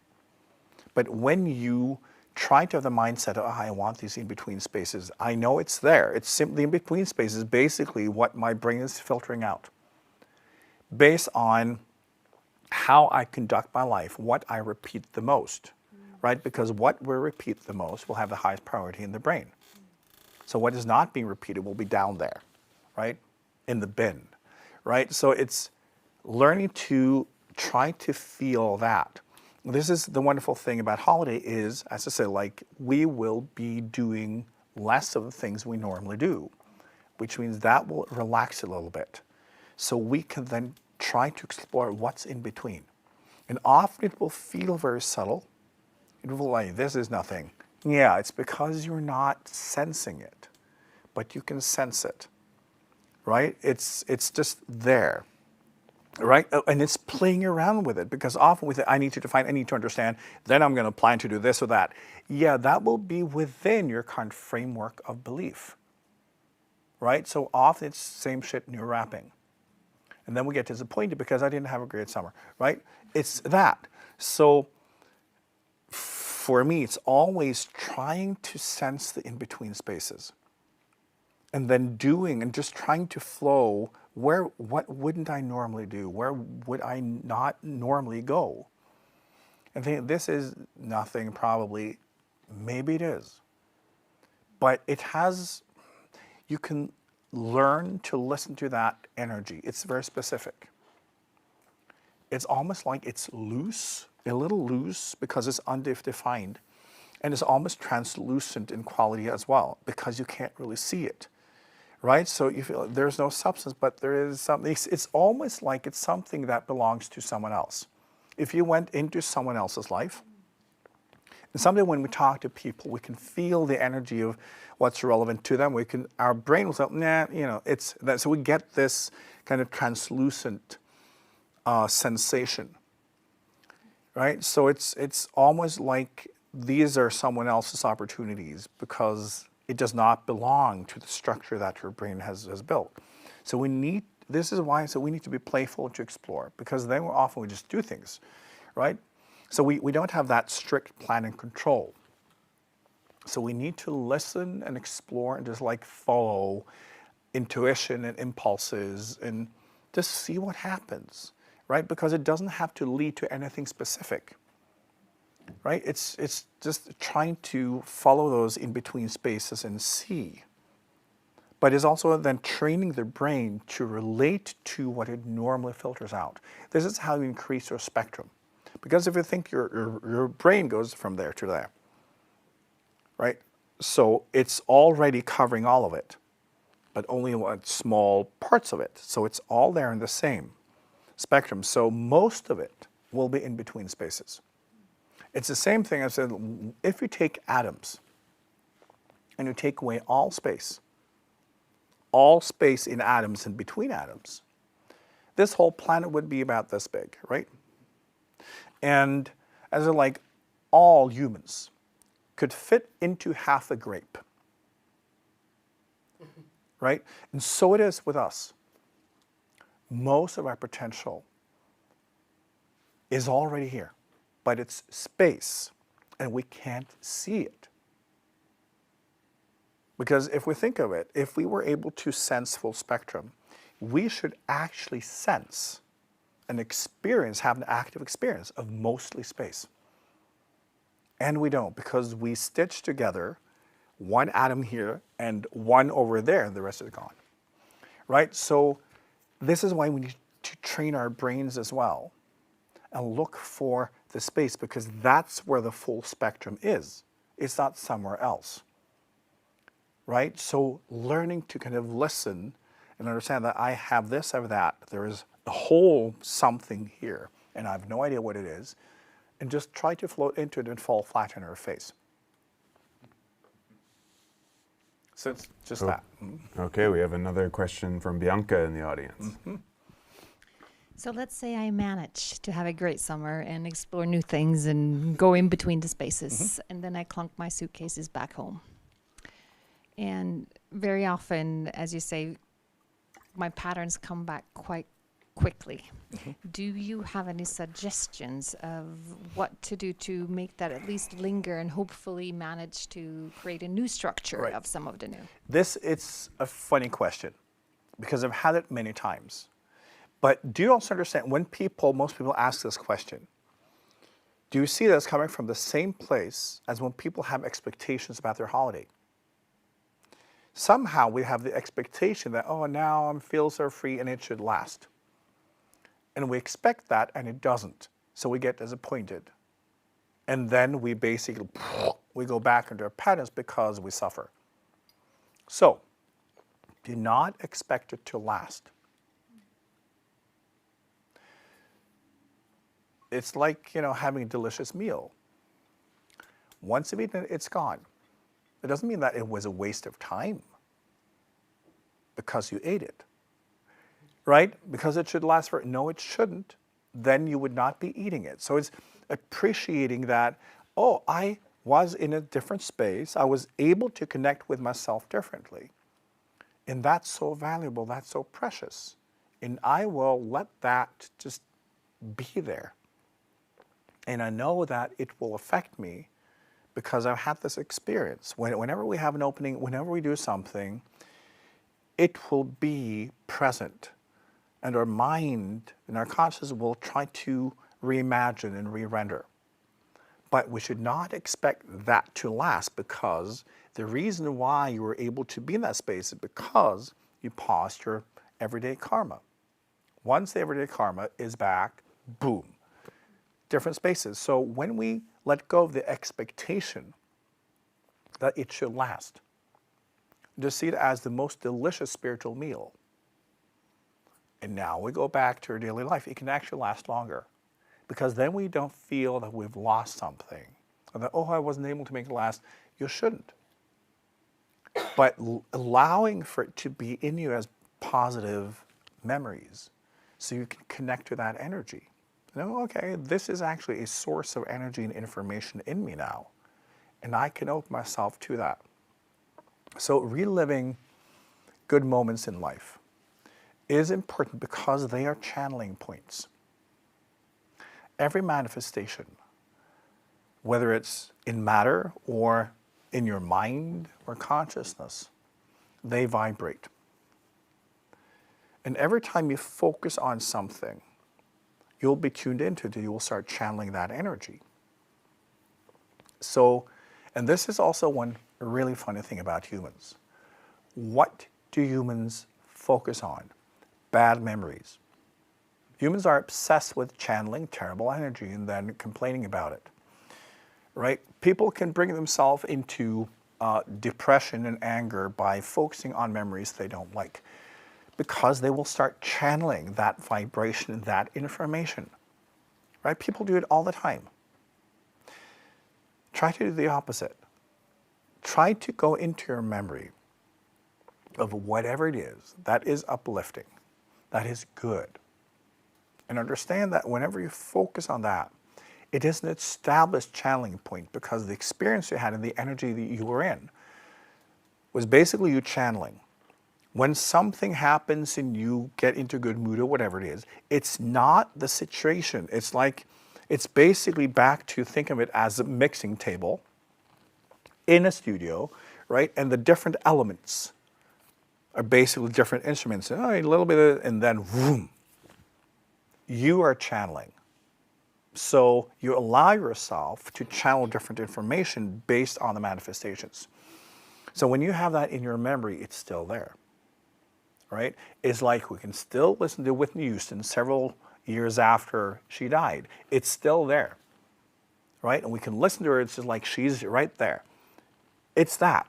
But when you try to have the mindset of, I want these in-between spaces, I know it's there. It's simply in-between spaces, basically what my brain is filtering out based on how I conduct my life, what I repeat the most, right? Because what we repeat the most will have the highest priority in the brain. So what is not being repeated will be down there, right? In the bin, right? So it's learning to try to feel that. This is the wonderful thing about holiday is, as I say, like, we will be doing less of the things we normally do, which means that will relax a little bit. So we can then try to explore what's in between. And often it will feel very subtle. It will like, this is nothing. Yeah, it's because you're not sensing it, but you can sense it, right? It's just there. Right? And it's playing around with it, because often with it, I need to define, I need to understand, then I'm going to plan to do this or that. Yeah, that will be within your kind of framework of belief. Right? So often it's same shit, new wrapping. And then we get disappointed because I didn't have a great summer. Right? It's that. So for me, it's always trying to sense the in-between spaces. And then doing and just trying to flow what wouldn't I normally do? Where would I not normally go? And think this is nothing probably, maybe it is. But it has, you can learn to listen to that energy. It's very specific. It's almost like it's loose, a little loose because it's undefined. And it's almost translucent in quality as well because you can't really see it. Right? So you feel there's no substance, but there is something. It's almost like it's something that belongs to someone else. If you went into someone else's life, and someday when we talk to people, we can feel the energy of what's relevant to them. Our brain will say, nah, it's that. So we get this kind of translucent sensation, right? So it's almost like these are someone else's opportunities because it does not belong to the structure that your brain has built. So this is why we need to be playful to explore, because then often we just do things, right? So we don't have that strict plan and control. So we need to listen and explore and just like follow intuition and impulses and just see what happens, right? Because it doesn't have to lead to anything specific, right? It's just trying to follow those in between spaces and see. But it's also then training the brain to relate to what it normally filters out. This is how you increase your spectrum. Because if you think your brain goes from there to there, right? So it's already covering all of it, but only small parts of it. So it's all there in the same spectrum. So most of it will be in between spaces. It's the same thing I said, if you take atoms and you take away all space in atoms and between atoms, this whole planet would be about this big, right? And as in like all humans could fit into half a grape, right? And so it is with us. Most of our potential is already here, but it's space and we can't see it. Because if we think of it, if we were able to sense full spectrum, we should actually sense an experience, have an active experience of mostly space. And we don't, because we stitch together one atom here and one over there, and the rest is gone, right? So this is why we need to train our brains as well and look for the space, because that's where the full spectrum is. It's not somewhere else, right? So learning to kind of listen and understand that I have this, I have that. There is a whole something here, and I have no idea what it is, and just try to float into it and fall flat on our face. So it's just that. Okay, we have another question from Bianca in the audience. So let's say I manage to have a great summer and explore new things and go in between the spaces, and then I clunk my suitcases back home. And very often, as you say, my patterns come back quite quickly. Do you have any suggestions of what to do to make that at least linger and hopefully manage to create a new structure of some of the new? It's a funny question because I've had it many times. But do you also understand when most people ask this question, do you see that it's coming from the same place as when people have expectations about their holiday? Somehow we have the expectation that, oh, now I'm feel so free and it should last. And we expect that and it doesn't. So we get disappointed. And then we basically, we go back into our patterns because we suffer. So do not expect it to last. It's like, having a delicious meal. Once you've eaten it, it's gone. It doesn't mean that it was a waste of time because you ate it, right? Because it should last no, it shouldn't. Then you would not be eating it. So it's appreciating that, oh, I was in a different space. I was able to connect with myself differently. And that's so valuable, that's so precious. And I will let that just be there. And I know that it will affect me because I've had this experience. Whenever we have an opening, whenever we do something, it will be present. And our mind and our consciousness will try to reimagine and re-render. But we should not expect that to last, because the reason why you were able to be in that space is because you paused your everyday karma. Once the everyday karma is back, boom, different spaces. So when we let go of the expectation that it should last, just see it as the most delicious spiritual meal. And now we go back to our daily life. It can actually last longer because then we don't feel that we've lost something. Or that, oh, I wasn't able to make it last. You shouldn't. But allowing for it to be in you as positive memories so you can connect to that energy. You know, okay, this is actually a source of energy and information in me now, and I can open myself to that. So reliving good moments in life is important because they are channeling points. Every manifestation, whether it's in matter or in your mind or consciousness, they vibrate. And every time you focus on something, you'll be tuned into it, you will start channeling that energy. So, and this is also one really funny thing about humans. What do humans focus on? Bad memories. Humans are obsessed with channeling terrible energy and then complaining about it, right? People can bring themselves into depression and anger by focusing on memories they don't like, because they will start channeling that vibration, that information, right? People do it all the time. Try to do the opposite. Try to go into your memory of whatever it is that is uplifting, that is good. And understand that whenever you focus on that, it is an established channeling point, because the experience you had and the energy that you were in was basically you channeling. When something happens and you get into a good mood or whatever it is, it's not the situation. It's like, it's basically back to think of it as a mixing table in a studio, right? And the different elements are basically different instruments. Oh, a little bit of, and then boom, you are channeling. So you allow yourself to channel different information based on the manifestations. So when you have that in your memory, it's still there, right? It's like we can still listen to Whitney Houston several years after she died. It's still there, right? And we can listen to her, it's just like she's right there. It's that.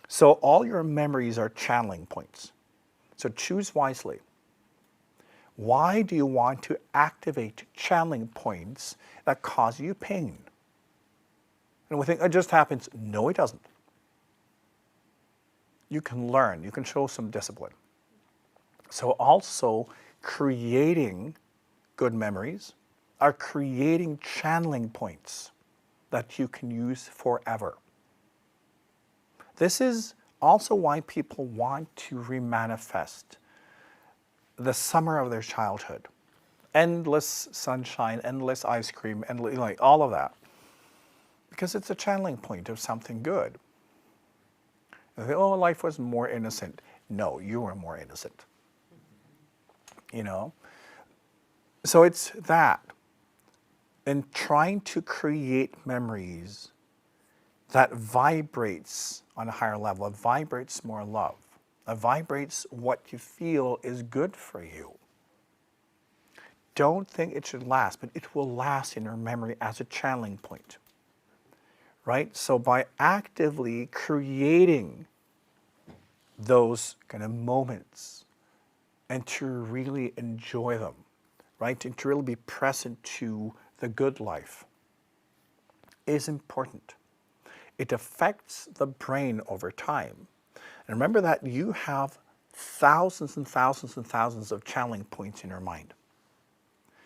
So all your memories are channeling points. So choose wisely. Why do you want to activate channeling points that cause you pain? And we think it just happens. No, it doesn't. You can learn, you can show some discipline. So also creating good memories are creating channeling points that you can use forever. This is also why people want to remanifest the summer of their childhood. Endless sunshine, endless ice cream, and like all of that. Because it's a channeling point of something good. And they, oh, life was more innocent. No, you were more innocent. You know? So it's that. And trying to create memories that vibrates on a higher level, it vibrates more love. It vibrates what you feel is good for you. Don't think it should last, but it will last in your memory as a channeling point, right? So by actively creating those kind of moments and to really enjoy them, right? And to really be present to the good life is important. It affects the brain over time. And remember that you have thousands and thousands and thousands of channeling points in your mind.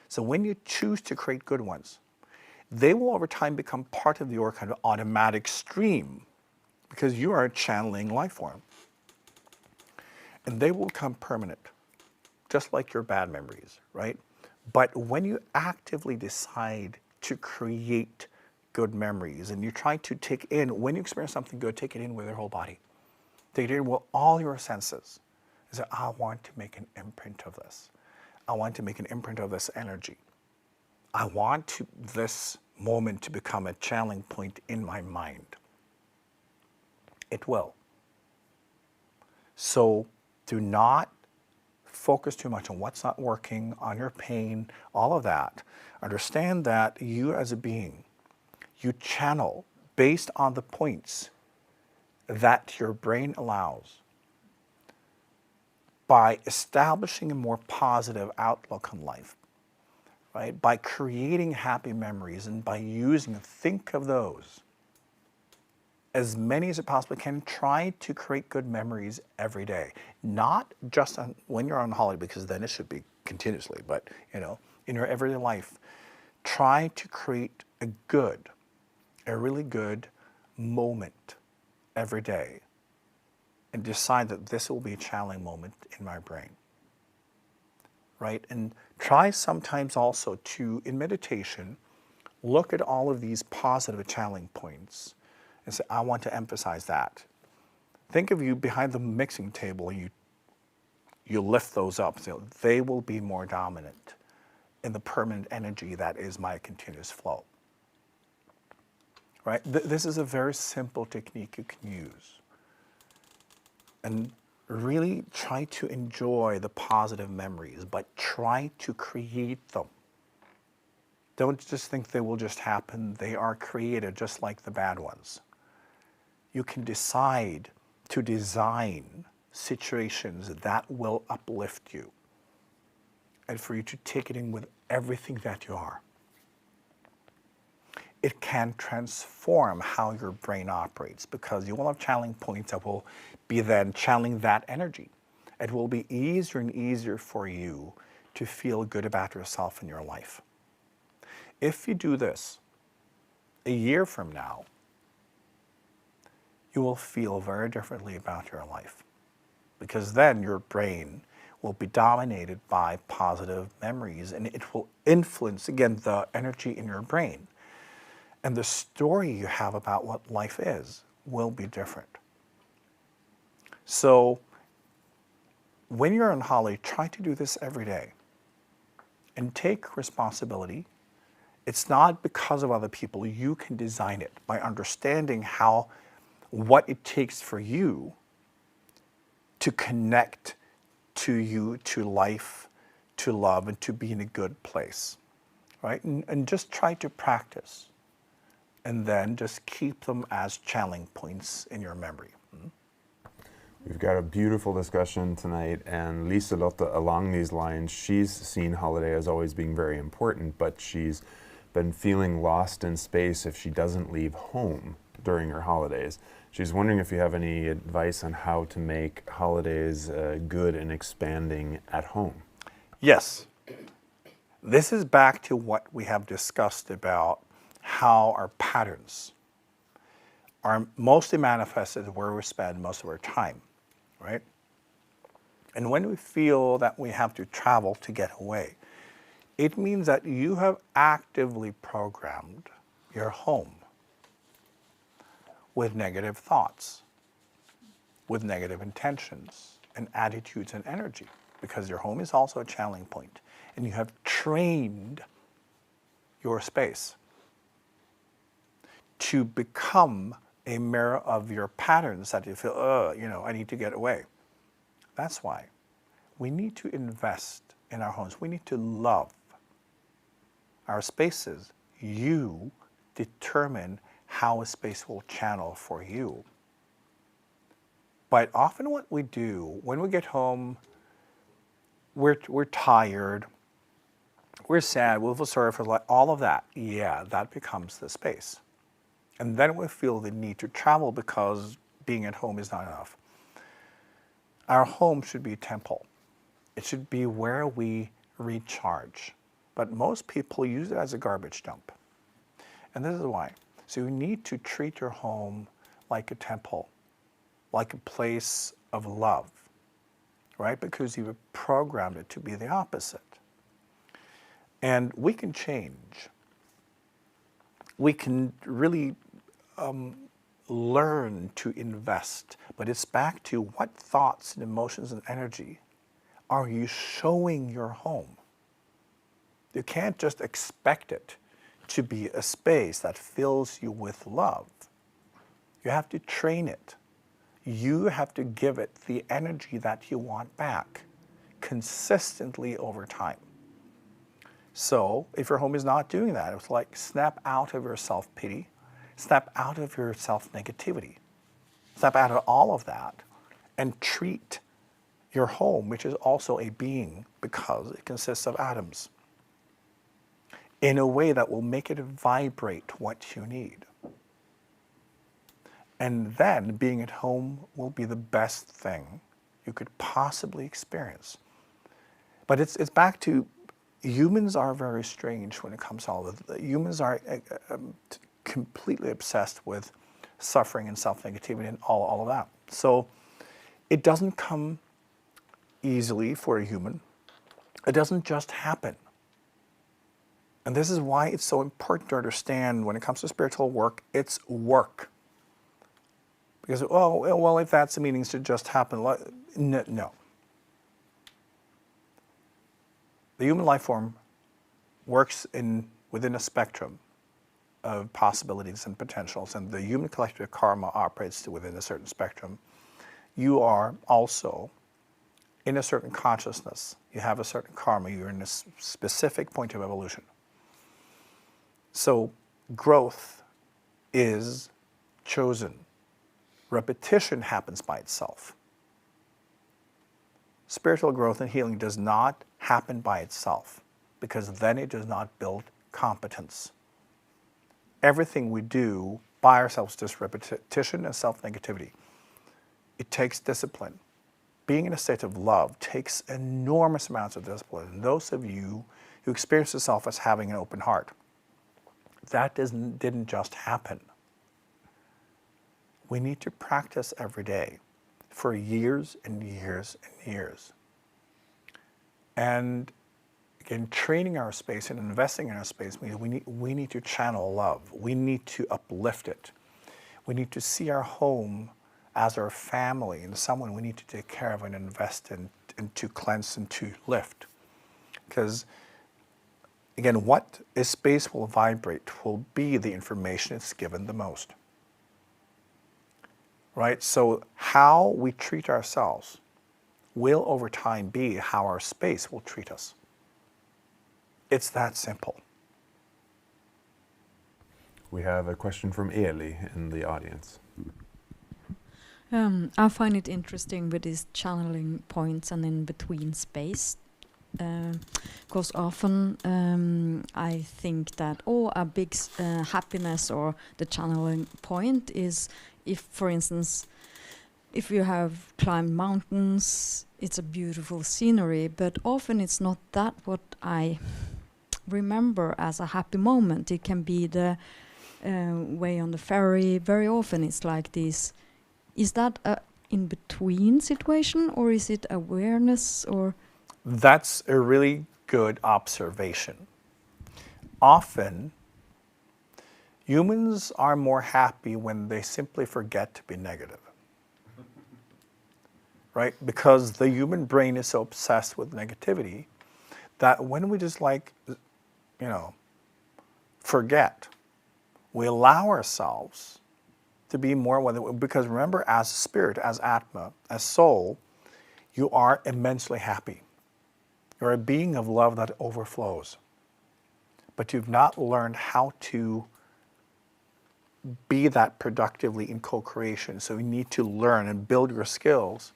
So when you choose to create good ones, they will over time become part of your kind of automatic stream, because you are a channeling life form. And they will become permanent, just like your bad memories, right? But when you actively decide to create good memories and you try to take in, when you experience something good, take it in with your whole body. Take it in with all your senses. Is that I want to make an imprint of this. I want to make an imprint of this energy. I want this moment to become a channeling point in my mind. It will. So do not focus too much on what's not working, on your pain, all of that. Understand that you as a being, you channel based on the points that your brain allows. By establishing a more positive outlook on life, right? By creating happy memories and by think of those. As many as you possibly can, try to create good memories every day. Not just when you're on holiday, because then it should be continuously, but in your everyday life, try to create a really good moment every day, and decide that this will be a challenging moment in my brain, right? And try sometimes also to, in meditation, look at all of these positive challenging points and say, I want to emphasize that. Think of you behind the mixing table, you lift those up, so they will be more dominant in the permanent energy that is my continuous flow. Right? This is a very simple technique you can use. And really try to enjoy the positive memories, but try to create them. Don't just think they will just happen. They are created just like the bad ones. You can decide to design situations that will uplift you and for you to take it in with everything that you are. It can transform how your brain operates because you will have challenging points that will be then channeling that energy. It will be easier and easier for you to feel good about yourself in your life. If you do this a year from now, you will feel very differently about your life because then your brain will be dominated by positive memories and it will influence, again, the energy in your brain. And the story you have about what life is will be different. So when you're on holiday, try to do this every day and take responsibility. It's not because of other people. You can design it by understanding what it takes for you to connect to you, to life, to love, and to be in a good place, right? And just try to practice. And then just keep them as challenging points in your memory. We've got a beautiful discussion tonight, and Liselotte, along these lines, she's seen holiday as always being very important, but she's been feeling lost in space if she doesn't leave home during her holidays. She's wondering if you have any advice on how to make holidays good and expanding at home. Yes. This is back to what we have discussed about how our patterns are mostly manifested where we spend most of our time, right? And when we feel that we have to travel to get away, it means that you have actively programmed your home with negative thoughts, with negative intentions and attitudes and energy, because your home is also a challenging point, and you have trained your space to become a mirror of your patterns that you feel, I need to get away. That's why we need to invest in our homes. We need to love our spaces. You determine how a space will channel for you. But often what we do, when we get home, we're tired, we're sad, we feel sorry for all of that. Yeah, that becomes the space. And then we feel the need to travel because being at home is not enough. Our home should be a temple. It should be where we recharge. But most people use it as a garbage dump. And this is why. So you need to treat your home like a temple, like a place of love, right? Because you have programmed it to be the opposite. And we can change. We can really learn to invest, but it's back to what thoughts and emotions and energy are you showing your home? You can't just expect it to be a space that fills you with love. You have to train it. You have to give it the energy that you want back consistently over time. So if your home is not doing that, it's like snap out of your self-pity, snap out of your self-negativity, snap out of all of that and treat your home, which is also a being because it consists of atoms. in a way that will make it vibrate what you need. And then being at home will be the best thing you could possibly experience. But it's back to, humans are very strange when it comes to all of it. Humans are completely obsessed with suffering and self-negativity and all of that. So it doesn't come easily for a human. It doesn't just happen. And this is why it's so important to understand when it comes to spiritual work, it's work. Because, oh, well, if that's the meaning, it should just happen. No. The human life form works within a spectrum of possibilities and potentials, and the human collective karma operates within a certain spectrum. You are also in a certain consciousness. You have a certain karma. You're in a specific point of evolution. So growth is chosen. Repetition happens by itself. Spiritual growth and healing does not happen by itself, because then it does not build competence. Everything we do by ourselves is just repetition and self-negativity. It takes discipline. Being in a state of love takes enormous amounts of discipline. And those of you who experience yourself as having an open heart, that didn't just happen. We need to practice every day for years and years and years. And again, training our space and investing in our space means we need to channel love. We need to uplift it. We need to see our home as our family and someone we need to take care of and invest in, and to cleanse and to lift. Because again, what a space will vibrate will be the information it's given the most. Right? So how we treat ourselves will over time be how our space will treat us. It's that simple. We have a question from Eli in the audience. I find it interesting with these channeling points and in between space. Because often I think that a big happiness or the channeling point is if, for instance, if you have climbed mountains, it's a beautiful scenery, but often it's not that what I remember as a happy moment. It can be the way on the ferry. Very often it's like this. Is that a in-between situation, or is it awareness, or? That's a really good observation. Often, humans are more happy when they simply forget to be negative. Right? Because the human brain is so obsessed with negativity that when we just forget, we allow ourselves to be more, because remember, as spirit, as Atma, as soul, you are immensely happy. You're a being of love that overflows. But you've not learned how to be that productively in co-creation. So you need to learn and build your skills.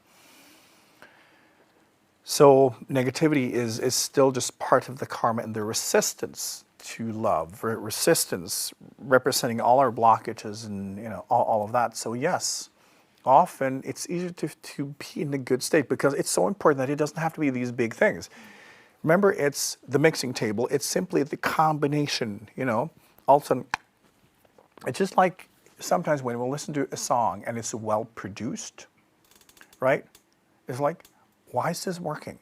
So negativity is still just part of the karma and the resistance to love, resistance representing all our blockages and all of that. So yes, often it's easier to be in a good state because it's so important that it doesn't have to be these big things. Remember, it's the mixing table. It's simply the combination, All of a sudden, it's just like sometimes when we listen to a song and it's well produced, right? It's like, why is this working,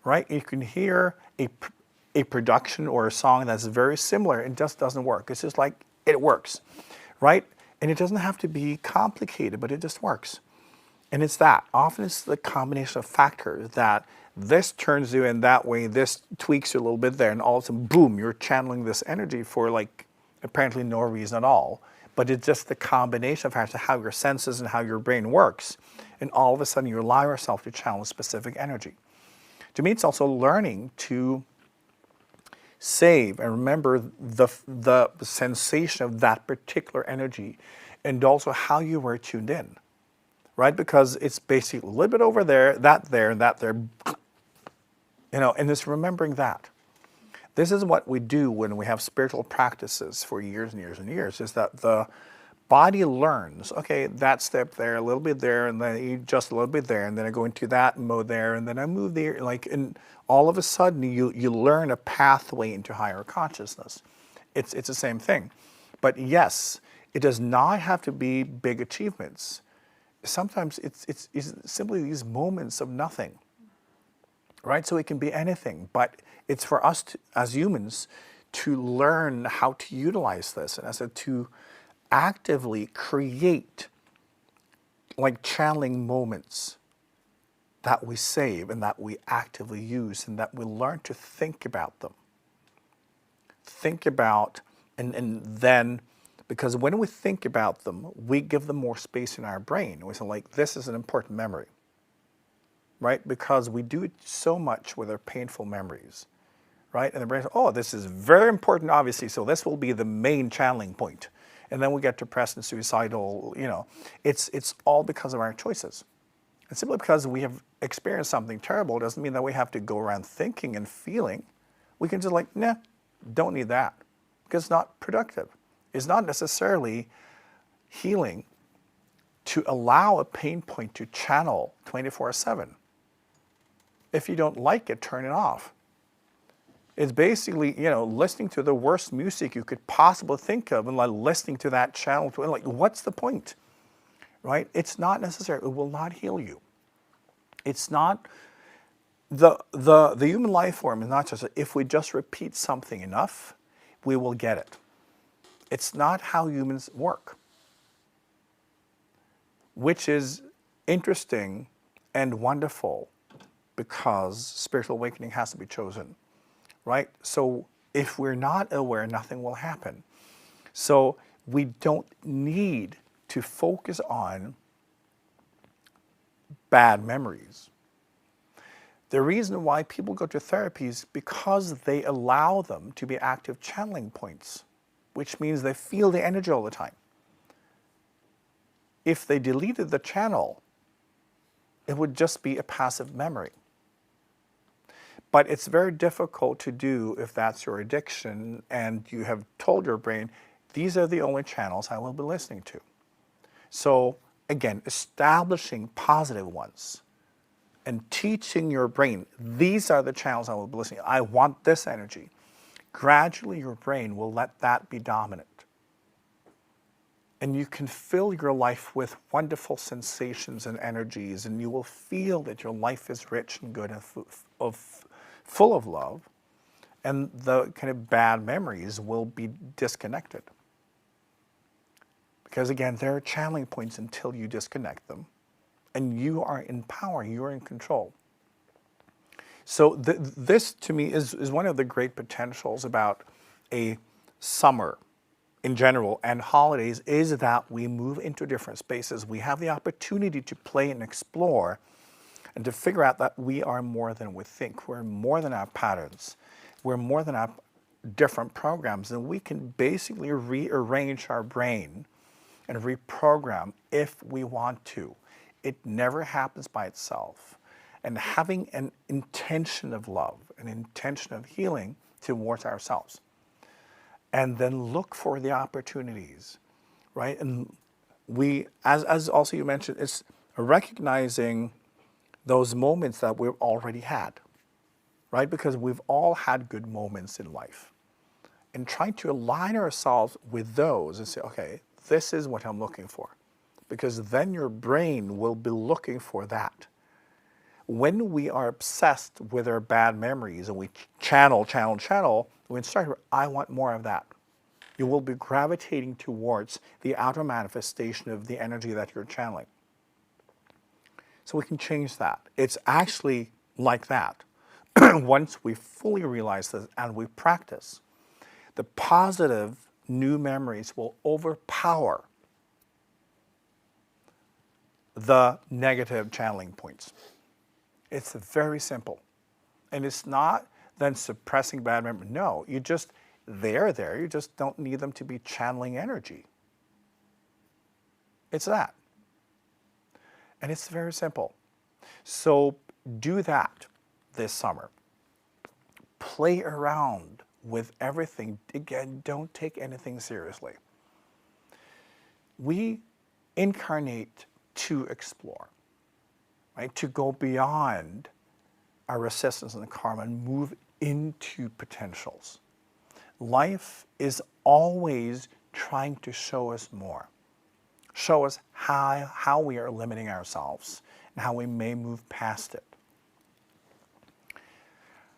right? You can hear a production or a song that's very similar and just doesn't work. It's just like, it works, right? And it doesn't have to be complicated, but it just works. And it's that. Often it's the combination of factors that this turns you in that way, this tweaks you a little bit there, and all of a sudden, boom, you're channeling this energy for apparently no reason at all. But it's just the combination of factors, how your senses and how your brain works. And all of a sudden you allow yourself to channel a specific energy. To me, it's also learning to save and remember the sensation of that particular energy and also how you were tuned in, right? Because it's basically a little bit over there, and that there, and it's remembering that. This is what we do when we have spiritual practices for years and years and years, is that the body learns, okay, that step there, a little bit there, and then you just a little bit there, and then I go into that mode there, and then I move there, like, and all of a sudden you learn a pathway into higher consciousness. It's the same thing. But yes, it does not have to be big achievements. Sometimes it's simply these moments of nothing, right? So it can be anything, but it's for us to, as humans, to learn how to utilize this, and as I said, to actively create like channeling moments that we save and that we actively use, and that we learn to think about them. Think about, and then, because when we think about them, we give them more space in our brain. We say, like, this is an important memory, right? Because we do it so much with our painful memories, right? And the brain says, oh, this is very important, obviously, so this will be the main channeling point. And then we get depressed and suicidal, you know. It's all because of our choices. And simply because we have experienced something terrible doesn't mean that we have to go around thinking and feeling. We can just like, nah, don't need that, because it's not productive. It's not necessarily healing to allow a pain point to channel 24/7. If you don't like it, turn it off. It's basically, you know, listening to the worst music you could possibly think of and like listening to that channel. Like, what's the point, right? It's not necessary. It will not heal you. It's not, the human life form is not just, if we just repeat something enough, we will get it. It's not how humans work, which is interesting and wonderful, because spiritual awakening has to be chosen. Right? So if we're not aware, nothing will happen. So we don't need to focus on bad memories. The reason why people go to therapy is because they allow them to be active channeling points, which means they feel the energy all the time. If they deleted the channel, it would just be a passive memory. But it's very difficult to do if that's your addiction and you have told your brain, these are the only channels I will be listening to. So again, establishing positive ones and teaching your brain, these are the channels I will be listening to. I want this energy. Gradually your brain will let that be dominant. And you can fill your life with wonderful sensations and energies, and you will feel that your life is rich and good and full of love, and the kind of bad memories will be disconnected. Because again, there are channeling points until you disconnect them, and you are in power, you are in control. So this to me is one of the great potentials about a summer in general and holidays, is that we move into different spaces. We have the opportunity to play and explore and to figure out that we are more than we think. We're more than our patterns. We're more than our different programs, and we can basically rearrange our brain and reprogram if we want to. It never happens by itself. And having an intention of love, an intention of healing towards ourselves, and then look for the opportunities, right? And we, as also you mentioned, it's recognizing those moments that we've already had, right? Because we've all had good moments in life. And trying to align ourselves with those and say, okay, this is what I'm looking for. Because then your brain will be looking for that. When we are obsessed with our bad memories and we channel, when start, I want more of that. You will be gravitating towards the outer manifestation of the energy that you're channeling. So we can change that. It's actually like that. Once we fully realize this and we practice, the positive new memories will overpower the negative channeling points. It's very simple. And it's not then suppressing bad memories. No, you just, they're there. You just don't need them to be channeling energy. It's that. And it's very simple. So do that this summer. Play around with everything. Again, don't take anything seriously. We incarnate to explore, right? To go beyond our resistance and karma and move into potentials. Life is always trying to show us more, show us how we are limiting ourselves and how we may move past it.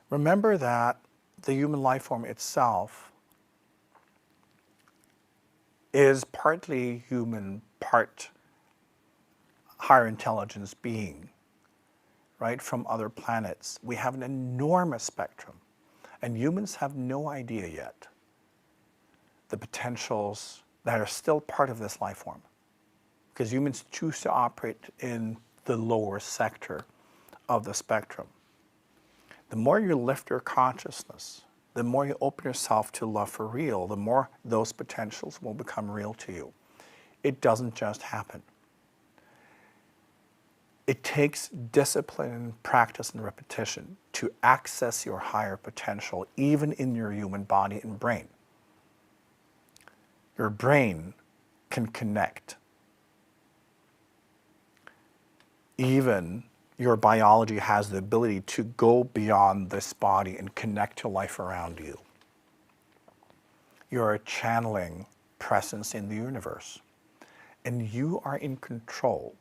Remember that the human life form itself is partly human, part higher intelligence being, right, from other planets. We have an enormous spectrum, and humans have no idea yet the potentials that are still part of this life form, because humans choose to operate in the lower sector of the spectrum. The more you lift your consciousness, the more you open yourself to love for real, the more those potentials will become real to you. It doesn't just happen. It takes discipline and practice and repetition to access your higher potential, even in your human body and brain. Your brain can connect. Even your biology has the ability to go beyond this body and connect to life around you. You're a channeling presence in the universe, and you are in control.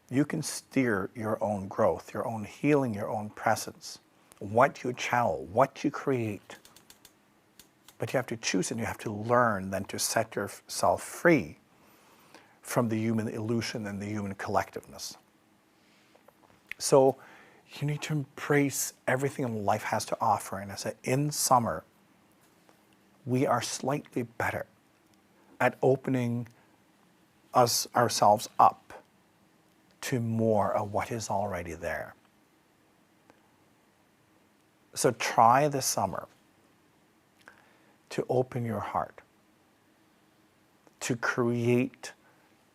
You can steer your own growth, your own healing, your own presence, what you channel, what you create. But you have to choose and you have to learn then to set yourself free from the human illusion and the human collectiveness. So you need to embrace everything life has to offer. And I say, in summer, we are slightly better at opening ourselves up to more of what is already there. So try this summer to open your heart, to create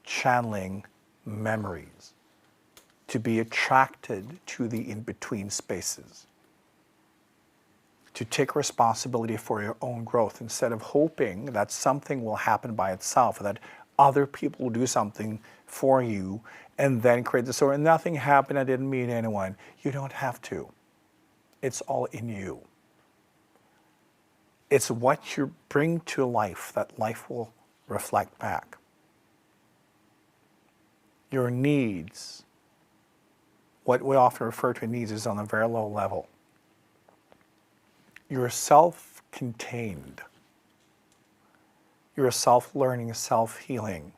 channeling memories, to be attracted to the in-between spaces, to take responsibility for your own growth instead of hoping that something will happen by itself, that other people will do something for you and then create the story. Nothing happened, I didn't meet anyone. You don't have to. It's all in you. It's what you bring to life that life will reflect back. Your needs, what we often refer to as needs, is on a very low level. You're self-contained. You're self-learning, self-healing.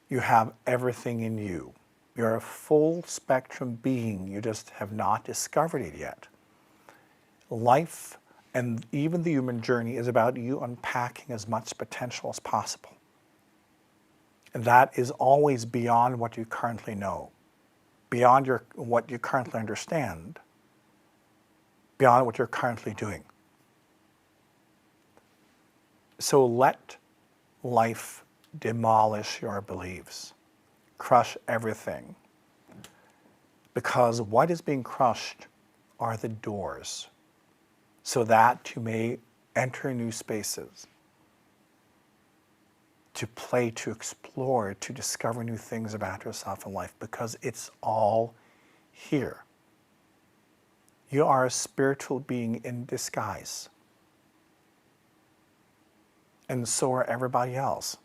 You have everything in you. You're a full spectrum being. You just have not discovered it yet. Life and even the human journey is about you unpacking as much potential as possible. And that is always beyond what you currently know, beyond what you currently understand, beyond what you're currently doing. So let life demolish your beliefs, crush everything, because what is being crushed are the doors, so that you may enter new spaces, to play, to explore, to discover new things about yourself and life, because it's all here. You are a spiritual being in disguise. And so are everybody else.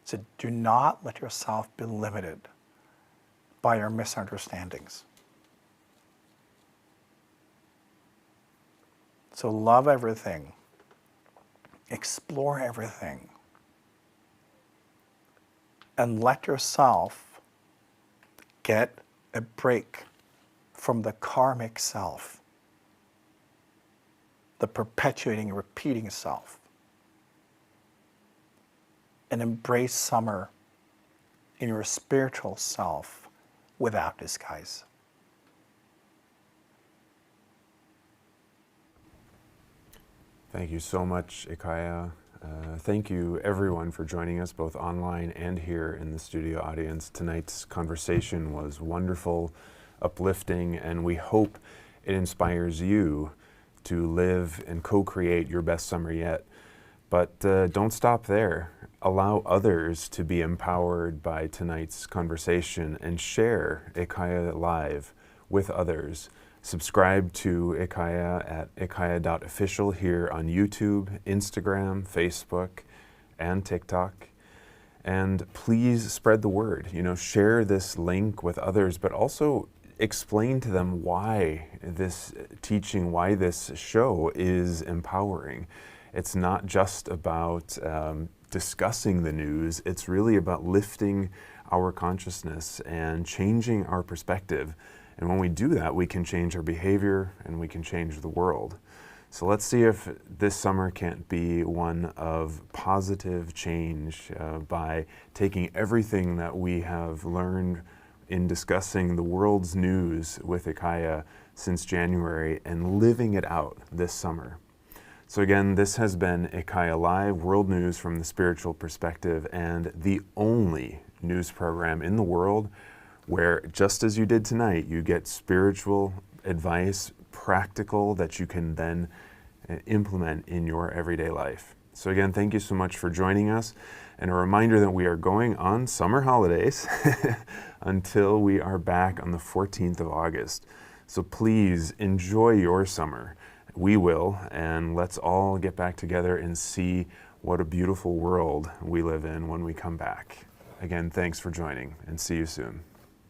So do not let yourself be limited by your misunderstandings. So love everything. Explore everything. And let yourself get a break from the karmic self, the perpetuating, repeating self. And embrace summer in your spiritual self without disguise. Thank you so much, IKYA. Thank you, everyone, for joining us, both online and here in the studio audience. Tonight's conversation was wonderful, uplifting, and we hope it inspires you to live and co-create your best summer yet. But don't stop there. Allow others to be empowered by tonight's conversation and share IKYA Live with others. Subscribe to IKYA at ikya.official here on YouTube, Instagram, Facebook, and TikTok. And please spread the word. You know, share this link with others, but also explain to them why this teaching, why this show is empowering. It's not just about discussing the news, it's really about lifting our consciousness and changing our perspective. And when we do that, we can change our behavior and we can change the world. So let's see if this summer can't be one of positive change by taking everything that we have learned in discussing the world's news with IKYA since January and living it out this summer. So again, this has been IKYA Live, world news from the spiritual perspective, and the only news program in the world where, just as you did tonight, you get spiritual advice, practical, that you can then implement in your everyday life. So again, thank you so much for joining us, and a reminder that we are going on summer holidays until we are back on the 14th of August. So please enjoy your summer. We will, and let's all get back together and see what a beautiful world we live in when we come back. Again, thanks for joining, and see you soon.